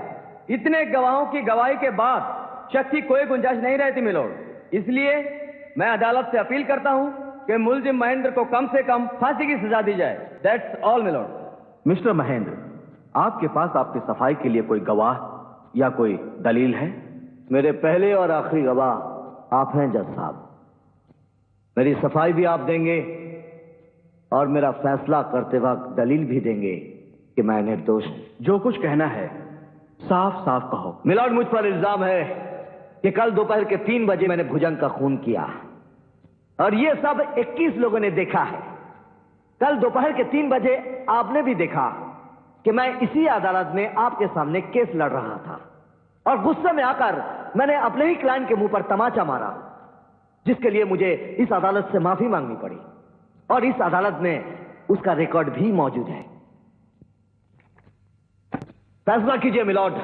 इतने गवाहों की गवाही के बाद शक की कोई गुंजाइश नहीं रहती मिलोड। इसलिए मैं अदालत से अपील करता हूं कि मुलजिम महेंद्र को कम से कम फांसी की सजा दी जाए। That's all milord. Mister Mahendra, आपके पास आपकी सफाई के लिए कोई गवाह या कोई दलील है? मेरे पहले और आखिरी गवाह आप हैं जज साहब। मेरी सफाई भी आप देंगे और मेरा फैसला करते वक्त दलील भी देंगे कि मैं निर्दोष हूं। जो कुछ कहना है साफ साफ कहो। मिलोड, मुझ पर इल्जाम है कि कल दोपहर के 3 बजे मैंने भुजंग का खून किया और ये सब 21 लोगों ने देखा है। कल दोपहर के 3 बजे आपने भी देखा कि मैं इसी अदालत में आपके सामने केस लड़ रहा था और गुस्से में आकर मैंने अपने ही क्लाइंट के मुंह पर तमाचा मारा, जिसके लिए मुझे इस अदालत से माफी मांगनी पड़ी और इस अदालत में उसका रिकॉर्ड भी मौजूद है। फैसला कीजिए मिलोड,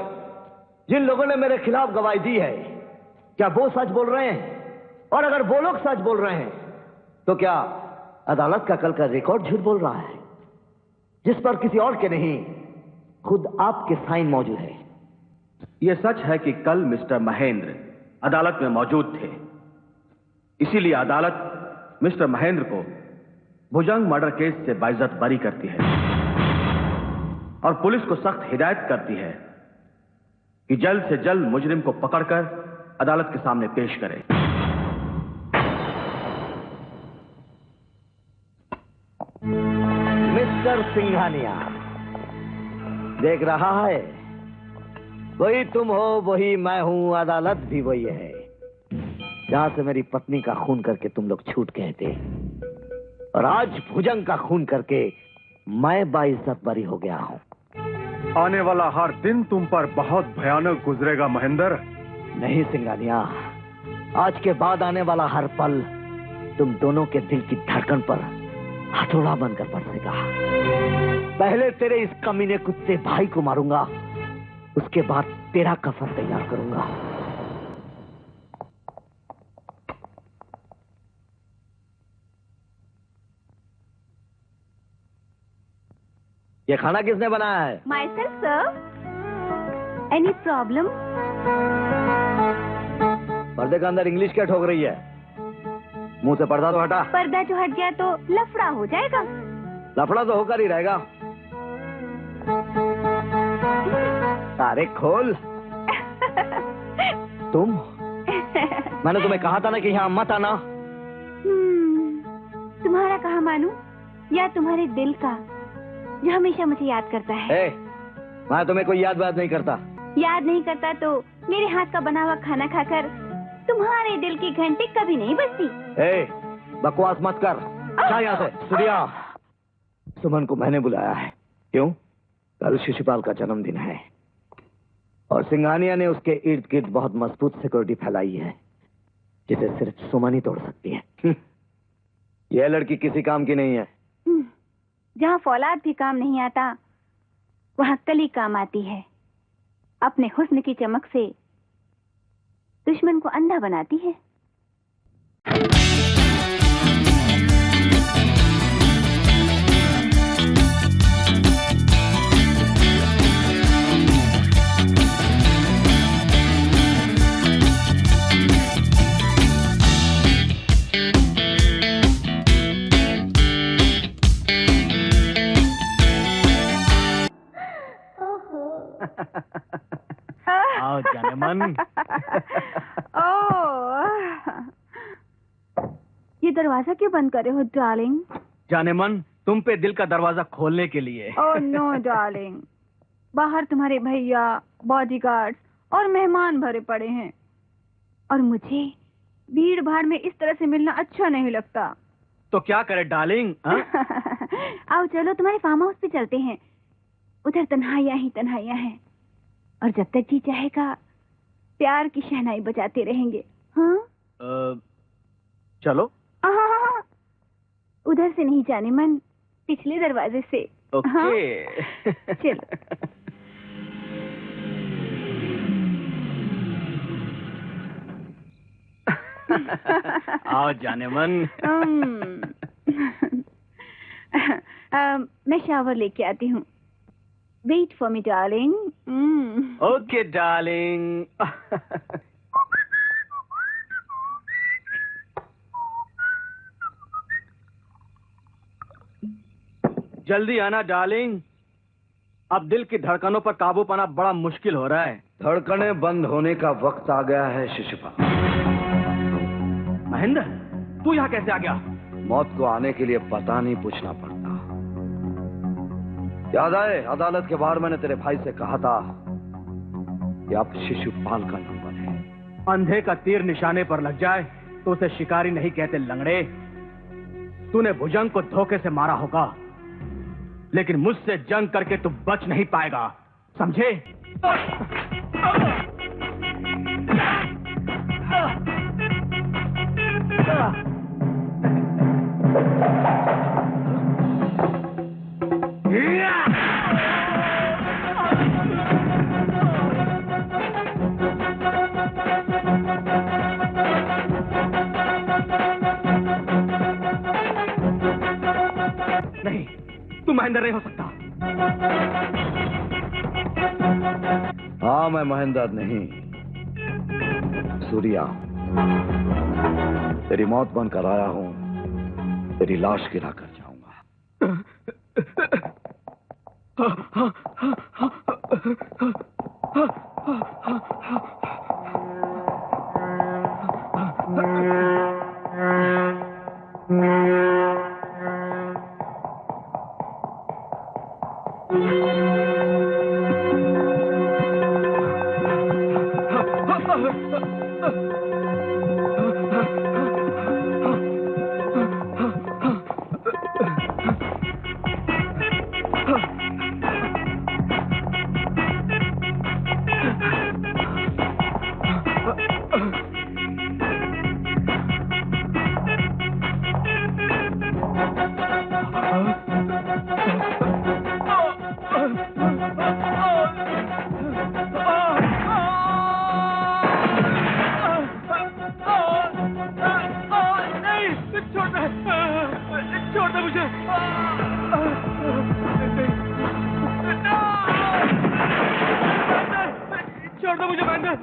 जिन लोगों ने मेरे खिलाफ गवाही दी है क्या वो सच बोल रहे हैं? और अगर वो लोग सच बोल रहे हैं तो क्या अदालत का कल का रिकॉर्ड झूठ बोल रहा है, जिस पर किसी और के नहीं खुद आपके साइन मौजूद है? यह सच है कि कल मिस्टर महेंद्र अदालत में मौजूद थे, इसीलिए अदालत मिस्टर महेंद्र को भुजंग मर्डर केस से बाइज्जत बरी करती है और पुलिस को सख्त हिदायत करती है कि जल्द से जल्द मुजरिम को पकड़कर अदालत के सामने पेश करे। मिस्टर सिंघानिया, देख रहा है, वही तुम हो, वही मैं हूं, अदालत भी वही है जहां से मेरी पत्नी का खून करके तुम लोग छूट गए थे और आज भुजंग का खून करके मैं बाइज्जत बरी हो गया हूं। आने वाला हर दिन तुम पर बहुत भयानक गुजरेगा महेंद्र। नहीं सिंघानिया, आज के बाद आने वाला हर पल तुम दोनों के दिल की धड़कन पर हथौड़ा बनकर बरसेगा। पहले तेरे इस कमीने कुत्ते भाई को मारूंगा, उसके बाद तेरा कफन तैयार करूंगा। ये खाना किसने बनाया है? Myself, sir. Any problem? पर्दे के अंदर इंग्लिश क्या ठोक रही है? मुंह से पर्दा तो हटा। पर्दा जो हट गया तो लफड़ा हो जाएगा। लफड़ा तो होकर ही रहेगा। अरे खोल। तुम? मैंने तुम्हें कहा था ना कि यहाँ मत आना। तुम्हारा कहा मानूं या तुम्हारे दिल का जो हमेशा मुझे याद करता है? मैं तुम्हें कोई याद नहीं करता। याद नहीं करता तो मेरे हाथ का बना हुआ खाना खाकर तुम तुम्हारे दिल की घंटी कभी नहीं बजती। ए, बकवास मत कर, जा यहाँ से। सूर्या, सुमन को मैंने बुलाया है। क्यों? कल शिशुपाल का जन्मदिन है और सिंघानिया ने उसके इर्द गिर्द बहुत मजबूत सिक्योरिटी फैलाई है जिसे सिर्फ सुमन ही तोड़ सकती है। यह लड़की किसी काम की नहीं है। जहाँ फौलाद भी काम नहीं आता वहाँ कली काम आती है। अपने हुस्न की चमक से दुश्मन को अंधा बनाती है। आओ जाने मन। ये दरवाजा क्यों बंद करे हो डार्लिंग? जाने मन, तुम पे दिल का दरवाजा खोलने के लिए। ओह नो डार्लिंग, बाहर तुम्हारे भैया, बॉडीगार्ड्स और मेहमान भरे पड़े हैं और मुझे भीड़ भाड़ में इस तरह से मिलना अच्छा नहीं लगता। तो क्या करे डार्लिंग? आओ चलो तुम्हारे फार्म हाउस पे चलते हैं। उधर तन्हाइयाँ ही तन्हाइयाँ हैं और जब तक जी चाहेगा प्यार की शहनाई बजाते रहेंगे। हाँ चलो। उधर से नहीं जाने मन, पिछले दरवाजे से। ओके। हाँ? चलो। आओ जाने मन। मैं शावर लेके आती हूँ। Wait for me, darling. Okay, darling. जल्दी आना डार्लिंग। अब दिल की धड़कनों पर काबू पाना बड़ा मुश्किल हो रहा है। धड़कनें बंद होने का वक्त आ गया है शिशुपाल। महेंद्र, तू यहाँ कैसे आ गया? मौत को आने के लिए पता नहीं पूछना पड़ता। याद आए, अदालत के बाहर मैंने तेरे भाई से कहा था कि अब शिशुपाल का नंबर है। अंधे का तीर निशाने पर लग जाए तो उसे शिकारी नहीं कहते लंगड़े। तूने भुजंग को धोखे से मारा होगा, लेकिन मुझसे जंग करके तू बच नहीं पाएगा, समझे? नहीं, तू महेंद्र नहीं हो सकता। हाँ, मैं महेंद्र नहीं, सूर्या। तेरी मौत बनकर आया हूं, तेरी लाश गिरा कर जाऊंगा। छोड़ दे मुझे। छोड़ दो मुझे महेंद्र। छोड़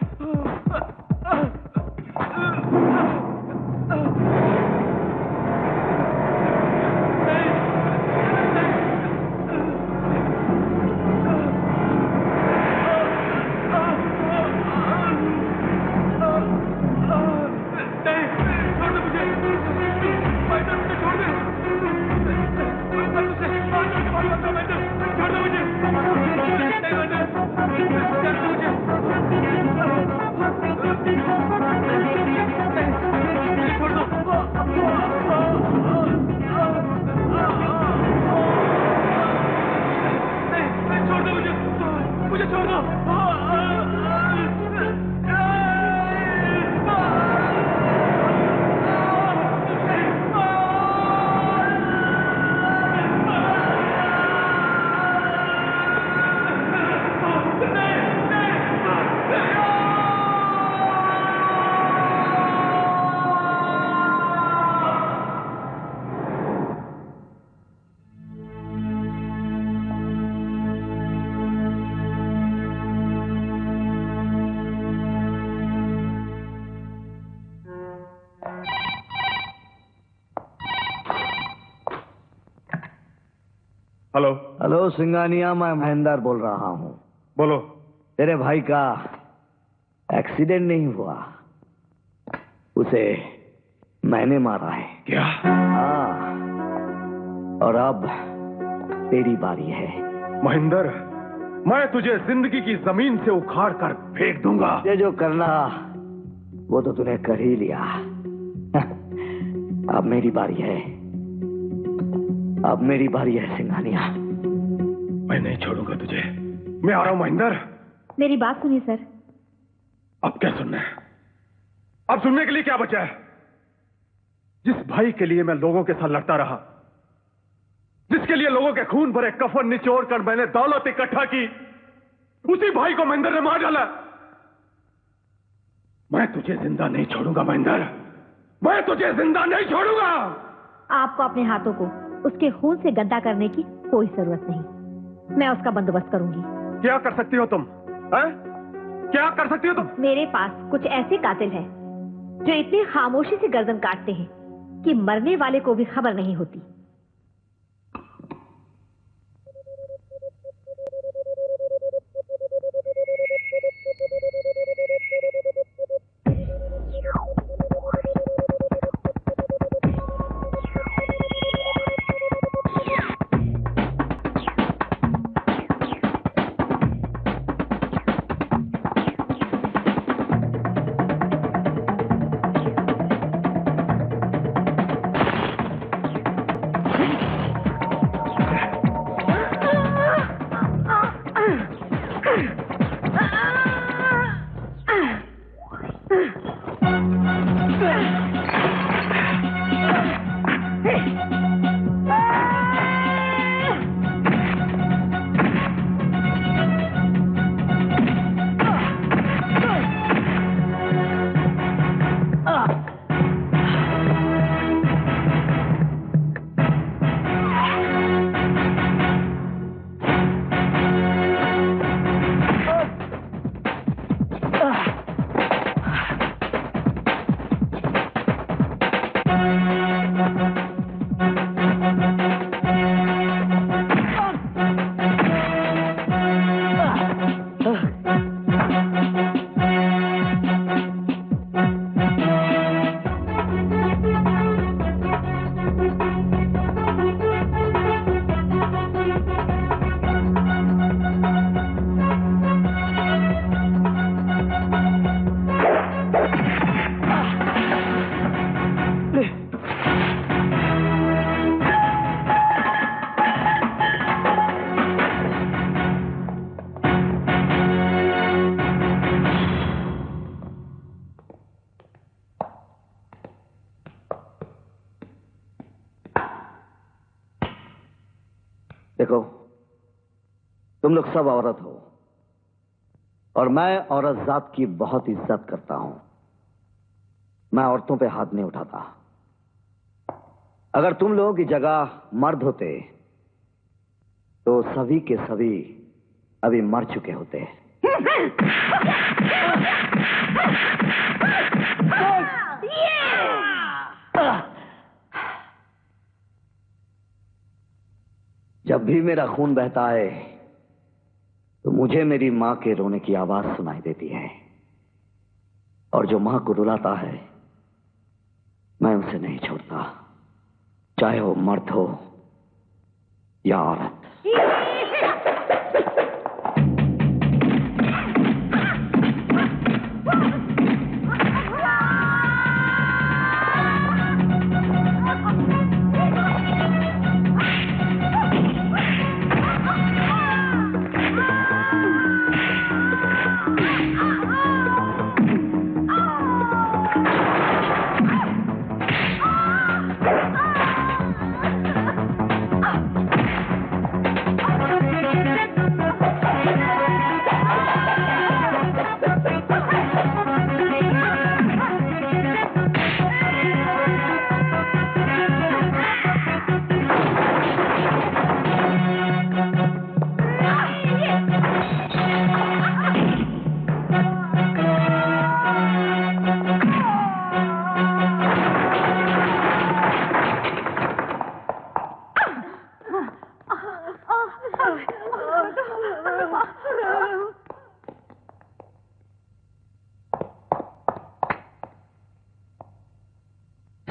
दो मुझे। मुझे छोड़ दो। हेलो हेलो सिंगानिया, मैं महेंद्र बोल रहा हूँ। बोलो। तेरे भाई का एक्सीडेंट नहीं हुआ, उसे मैंने मारा है। क्या? हाँ, और अब तेरी बारी है। महेंद्र, मैं तुझे जिंदगी की जमीन से उखाड़ कर फेंक दूंगा। ये जो करना वो तो तूने कर ही लिया। अब मेरी बारी है, अब मेरी बारी है सिंघानिया। मैं नहीं छोड़ूंगा तुझे। मैं आ रहा हूं महेंद्र। मेरी बात सुनिए सर। अब क्या सुनना है? अब सुनने के लिए क्या बचा है? जिस भाई के लिए मैं लोगों के साथ लड़ता रहा, जिसके लिए लोगों के खून भरे कफन निचोड़ कर मैंने दौलत इकट्ठा की, उसी भाई को महेंद्र ने मार डाला। मैं तुझे जिंदा नहीं छोड़ूंगा महेंद्र, मैं तुझे जिंदा नहीं छोड़ूंगा। आपको अपने हाथों को उसके खून से गंदा करने की कोई जरूरत नहीं। मैं उसका बंदोबस्त करूंगी। क्या कर सकती हो तुम? है? क्या कर सकती हो तुम? मेरे पास कुछ ऐसे कातिल हैं जो इतनी खामोशी से गर्दन काटते हैं कि मरने वाले को भी खबर नहीं होती। देखो, तुम लोग सब औरत हो और मैं औरत जात की बहुत इज्जत करता हूं। मैं औरतों पे हाथ नहीं उठाता। अगर तुम लोगों की जगह मर्द होते तो सभी के सभी अभी मर चुके होते। जब भी मेरा खून बहता है तो मुझे मेरी मां के रोने की आवाज सुनाई देती है, और जो मां को रुलाता है मैं उसे नहीं छोड़ता, चाहे वो मर्द हो या औरत।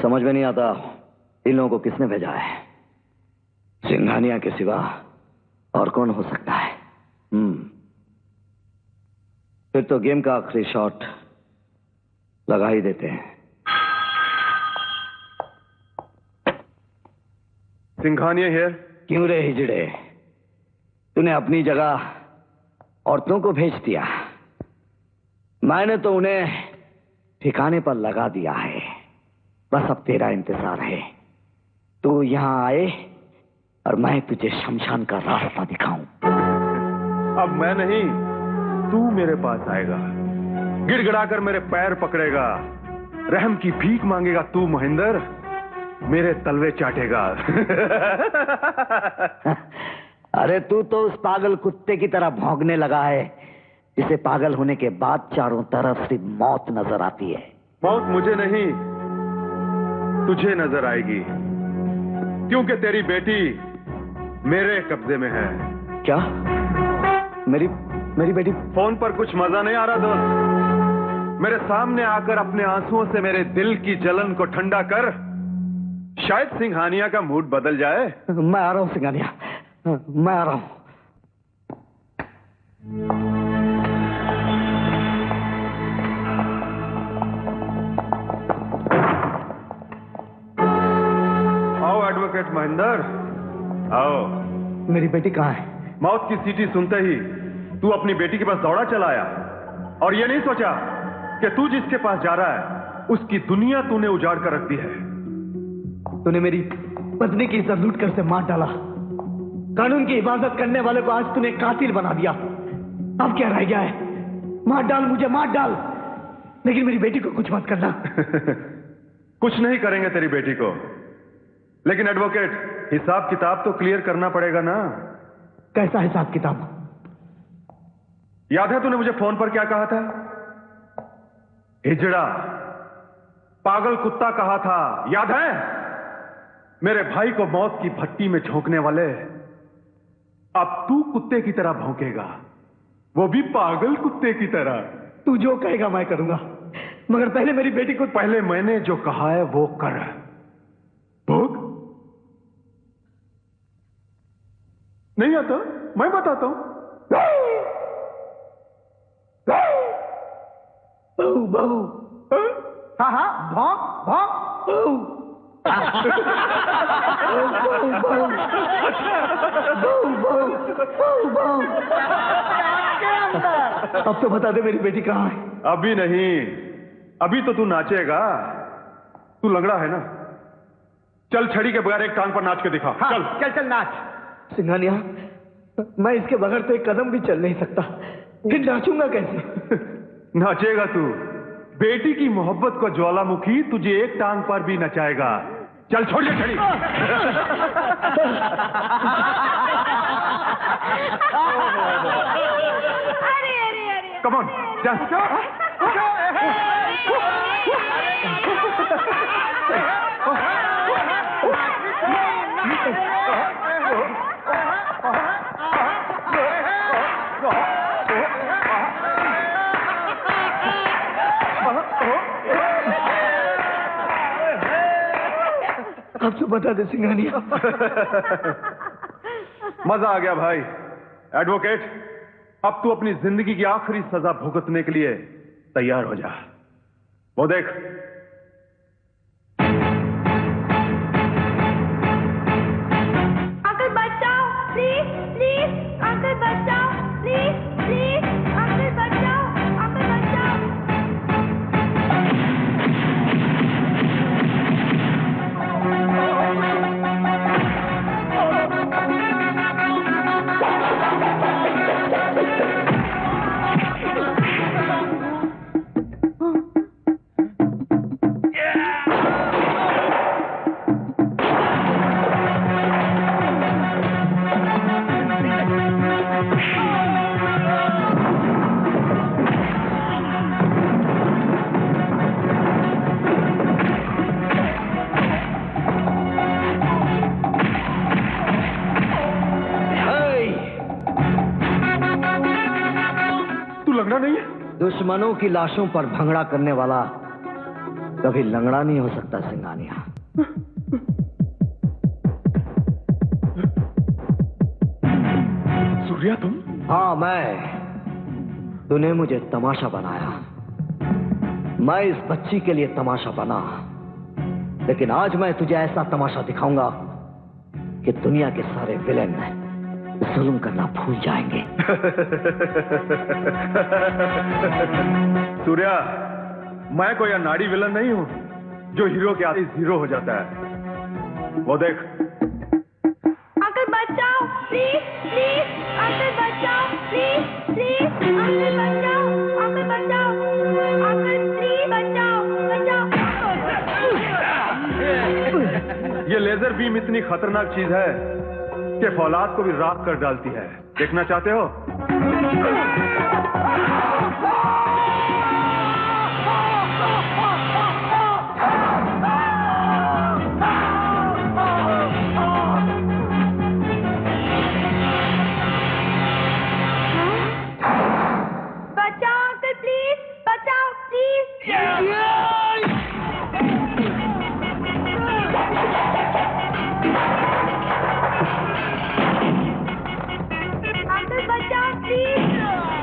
समझ में नहीं आता इन लोगों को किसने भेजा है। सिंघानिया के सिवा और कौन हो सकता है? फिर तो गेम का आखिरी शॉट लगा ही देते हैं। सिंघानिया हियर। क्यों रे हिजड़े, तूने अपनी जगह औरतों को भेज दिया। मैंने तो उन्हें ठिकाने पर लगा दिया है। बस अब तेरा इंतजार है। तू यहां आए और मैं तुझे शमशान का रास्ता दिखाऊं। अब मैं नहीं, तू मेरे पास आएगा, गिड़गिड़ाकर मेरे पैर पकड़ेगा, रहम की भीख मांगेगा तू महेंद्र, मेरे तलवे चाटेगा। अरे तू तो उस पागल कुत्ते की तरह भौंकने लगा है जिसे पागल होने के बाद चारों तरफ से मौत नजर आती है। मौत मुझे नहीं, तुझे नजर आएगी, क्योंकि तेरी बेटी मेरे कब्जे में है। क्या? मेरी बेटी? फोन पर कुछ मजा नहीं आ रहा दोस्त? मेरे सामने आकर अपने आंसुओं से मेरे दिल की जलन को ठंडा कर, शायद सिंघानिया का मूड बदल जाए। मैं आ रहा हूं सिंघानिया, मैं आ रहा हूं। आओ एडवोकेट महेंद्र, आओ। मेरी बेटी कहाँ है? मौत की सीटी सुनते ही तू अपनी बेटी के पास दौड़ा चला आया और ये नहीं सोचा कि तू जिसके पास जा रहा है उसकी दुनिया तूने उजाड़ कर रख दी है। तूने मेरी पत्नी की इज्जत लूट कर से मार डाला। कानून की हिफाजत करने वाले को आज तूने कातिल बना दिया। अब क्या रह गया है? मार डाल मुझे, मार डाल, लेकिन मेरी बेटी को कुछ मत करना। कुछ नहीं करेंगे तेरी बेटी को, लेकिन एडवोकेट हिसाब किताब तो क्लियर करना पड़ेगा ना। कैसा हिसाब किताब? याद है तूने मुझे फोन पर क्या कहा था? हिजड़ा, पागल कुत्ता कहा था, याद है? मेरे भाई को मौत की भट्टी में झोंकने वाले, अब तू कुत्ते की तरह भौंकेगा, वो भी पागल कुत्ते की तरह। तू जो कहेगा मैं करूंगा, मगर पहले मेरी बेटी को। पहले मैंने जो कहा है वो कर। भोग नहीं आता, मैं बताता हूं। बहू बहू। हाँ हाँ, भौंक भौंक। अब तो बता दे मेरी बेटी कहाँ है? अभी नहीं, अभी तो तू नाचेगा। तू लंगड़ा है ना, चल छड़ी के बगैर एक टांग पर नाच के दिखा। हाँ, चल चल चल नाच। सिंघानिया, मैं इसके बगैर तो एक कदम भी चल नहीं सकता, फिर नाचूंगा कैसे? नाचेगा तू, बेटी की मोहब्बत को ज्वालामुखी तुझे एक टांग पर भी नचाएगा। चल छोड़ ये छड़ी। अरे कम ऑन, चल। अब तो बता दे सिंघानिया। मजा आ गया भाई। एडवोकेट, अब तू अपनी जिंदगी की आखिरी सजा भुगतने के लिए तैयार हो जा। वो देख, अंकल बचाओ, प्लीज प्लीज, अंकल बचाओ, प्लीज प्लीज, अंकल बचाओ, अंकल बचाओ। लंगड़ा नहीं है? दुश्मनों की लाशों पर भंगड़ा करने वाला कभी लंगड़ा नहीं हो सकता सिंगानिया। सूर्या तुम? हाँ मैं। तूने मुझे तमाशा बनाया, मैं इस बच्ची के लिए तमाशा बना, लेकिन आज मैं तुझे ऐसा तमाशा दिखाऊंगा कि दुनिया के सारे विलेन जुल्म करना भूल जाएंगे। सूर्या, मैं कोई अनाड़ी विलन नहीं हूं जो हीरो के आगे जीरो हो जाता है। वो देख। अंकल बचाओ प्लीज प्लीज, अंकल बचाओ प्लीज प्लीज, अंकल बचाओ, अंकल बचाओ, अंकल प्लीज बचाओ बचाओ। ये लेजर बीम इतनी खतरनाक चीज है कि फौलाद को भी राख कर डालती है। देखना चाहते हो? बचाओ अंकल प्लीज, बचाओ प्लीज। अंकल बचाओ प्लीज।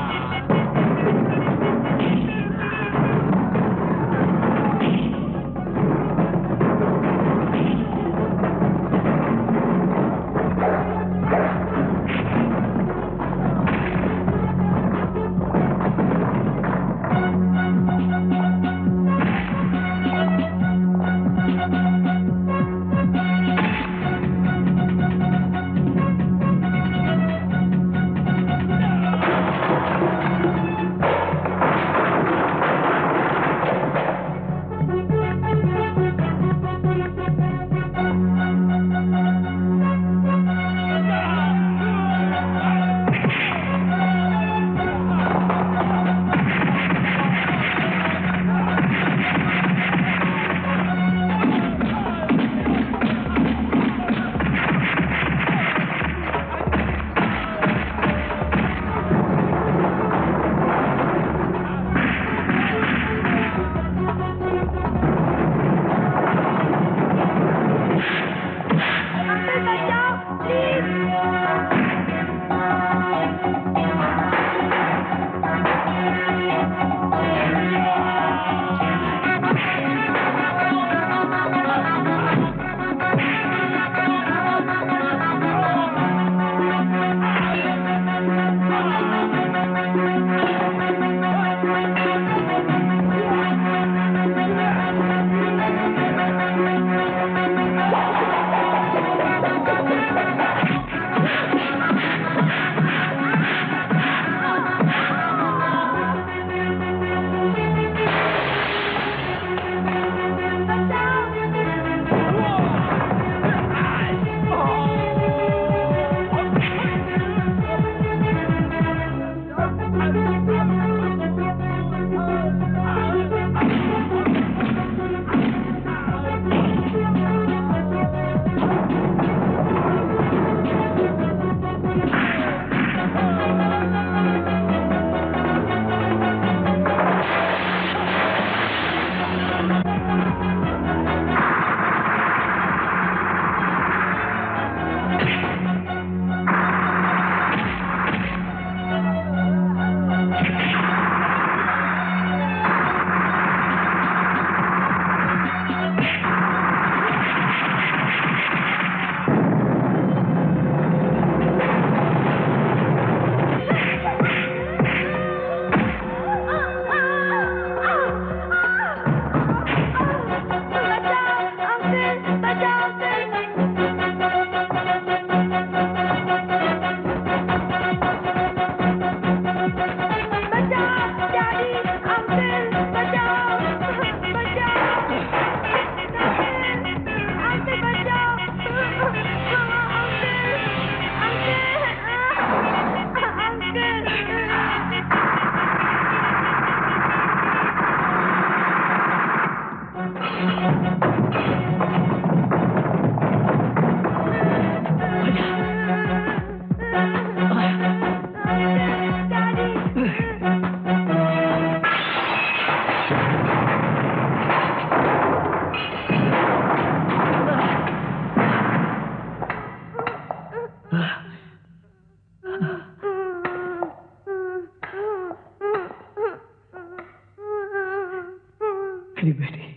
मेरी बेटी।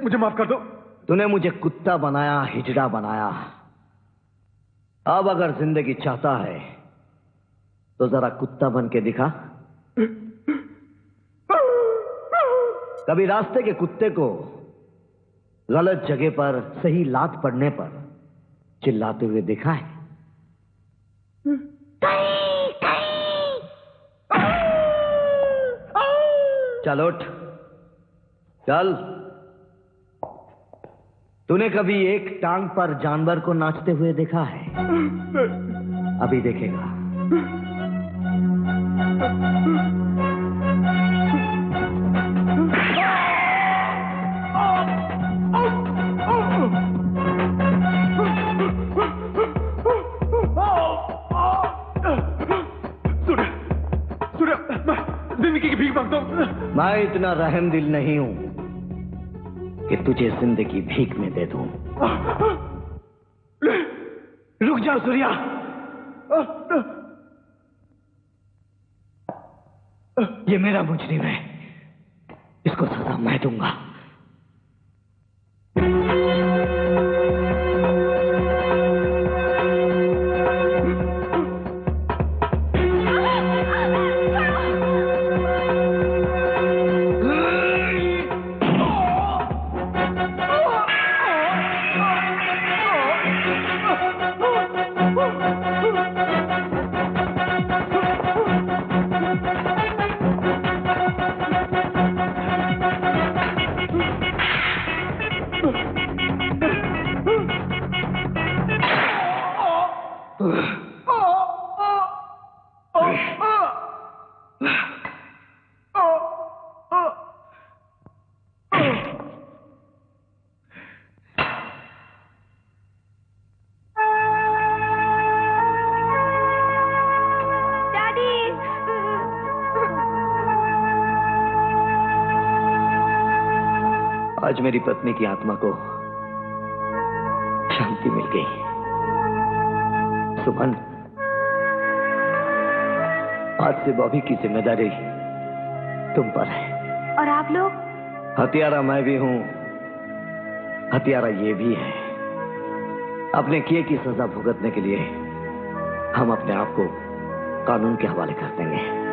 मुझे माफ कर दो। तूने मुझे कुत्ता बनाया, हिजड़ा बनाया। अब अगर जिंदगी चाहता है तो जरा कुत्ता बन के दिखा। कभी रास्ते के कुत्ते को गलत जगह पर सही लात पड़ने पर चिल्लाते हुए देखा है? चल उठ, चल। तूने कभी एक टांग पर जानवर को नाचते हुए देखा है? अभी देखेगा। सूर्य, मैं जिंदगी की भीख मांगता हूं। मैं इतना रहम दिल नहीं हूं कि तुझे जिंदगी भीख में दे दूं। रुक जाओ सूर्या। ये मेरा मुजरिम है, इसको सजा मैं दूंगा। आज मेरी पत्नी की आत्मा को शांति मिल गई। सुमन, आज से बॉबी की जिम्मेदारी तुम पर है। और आप लोग? हत्यारा मैं भी हूं, हत्यारा ये भी है। अपने किए की सजा भुगतने के लिए हम अपने आप को कानून के हवाले कर देंगे।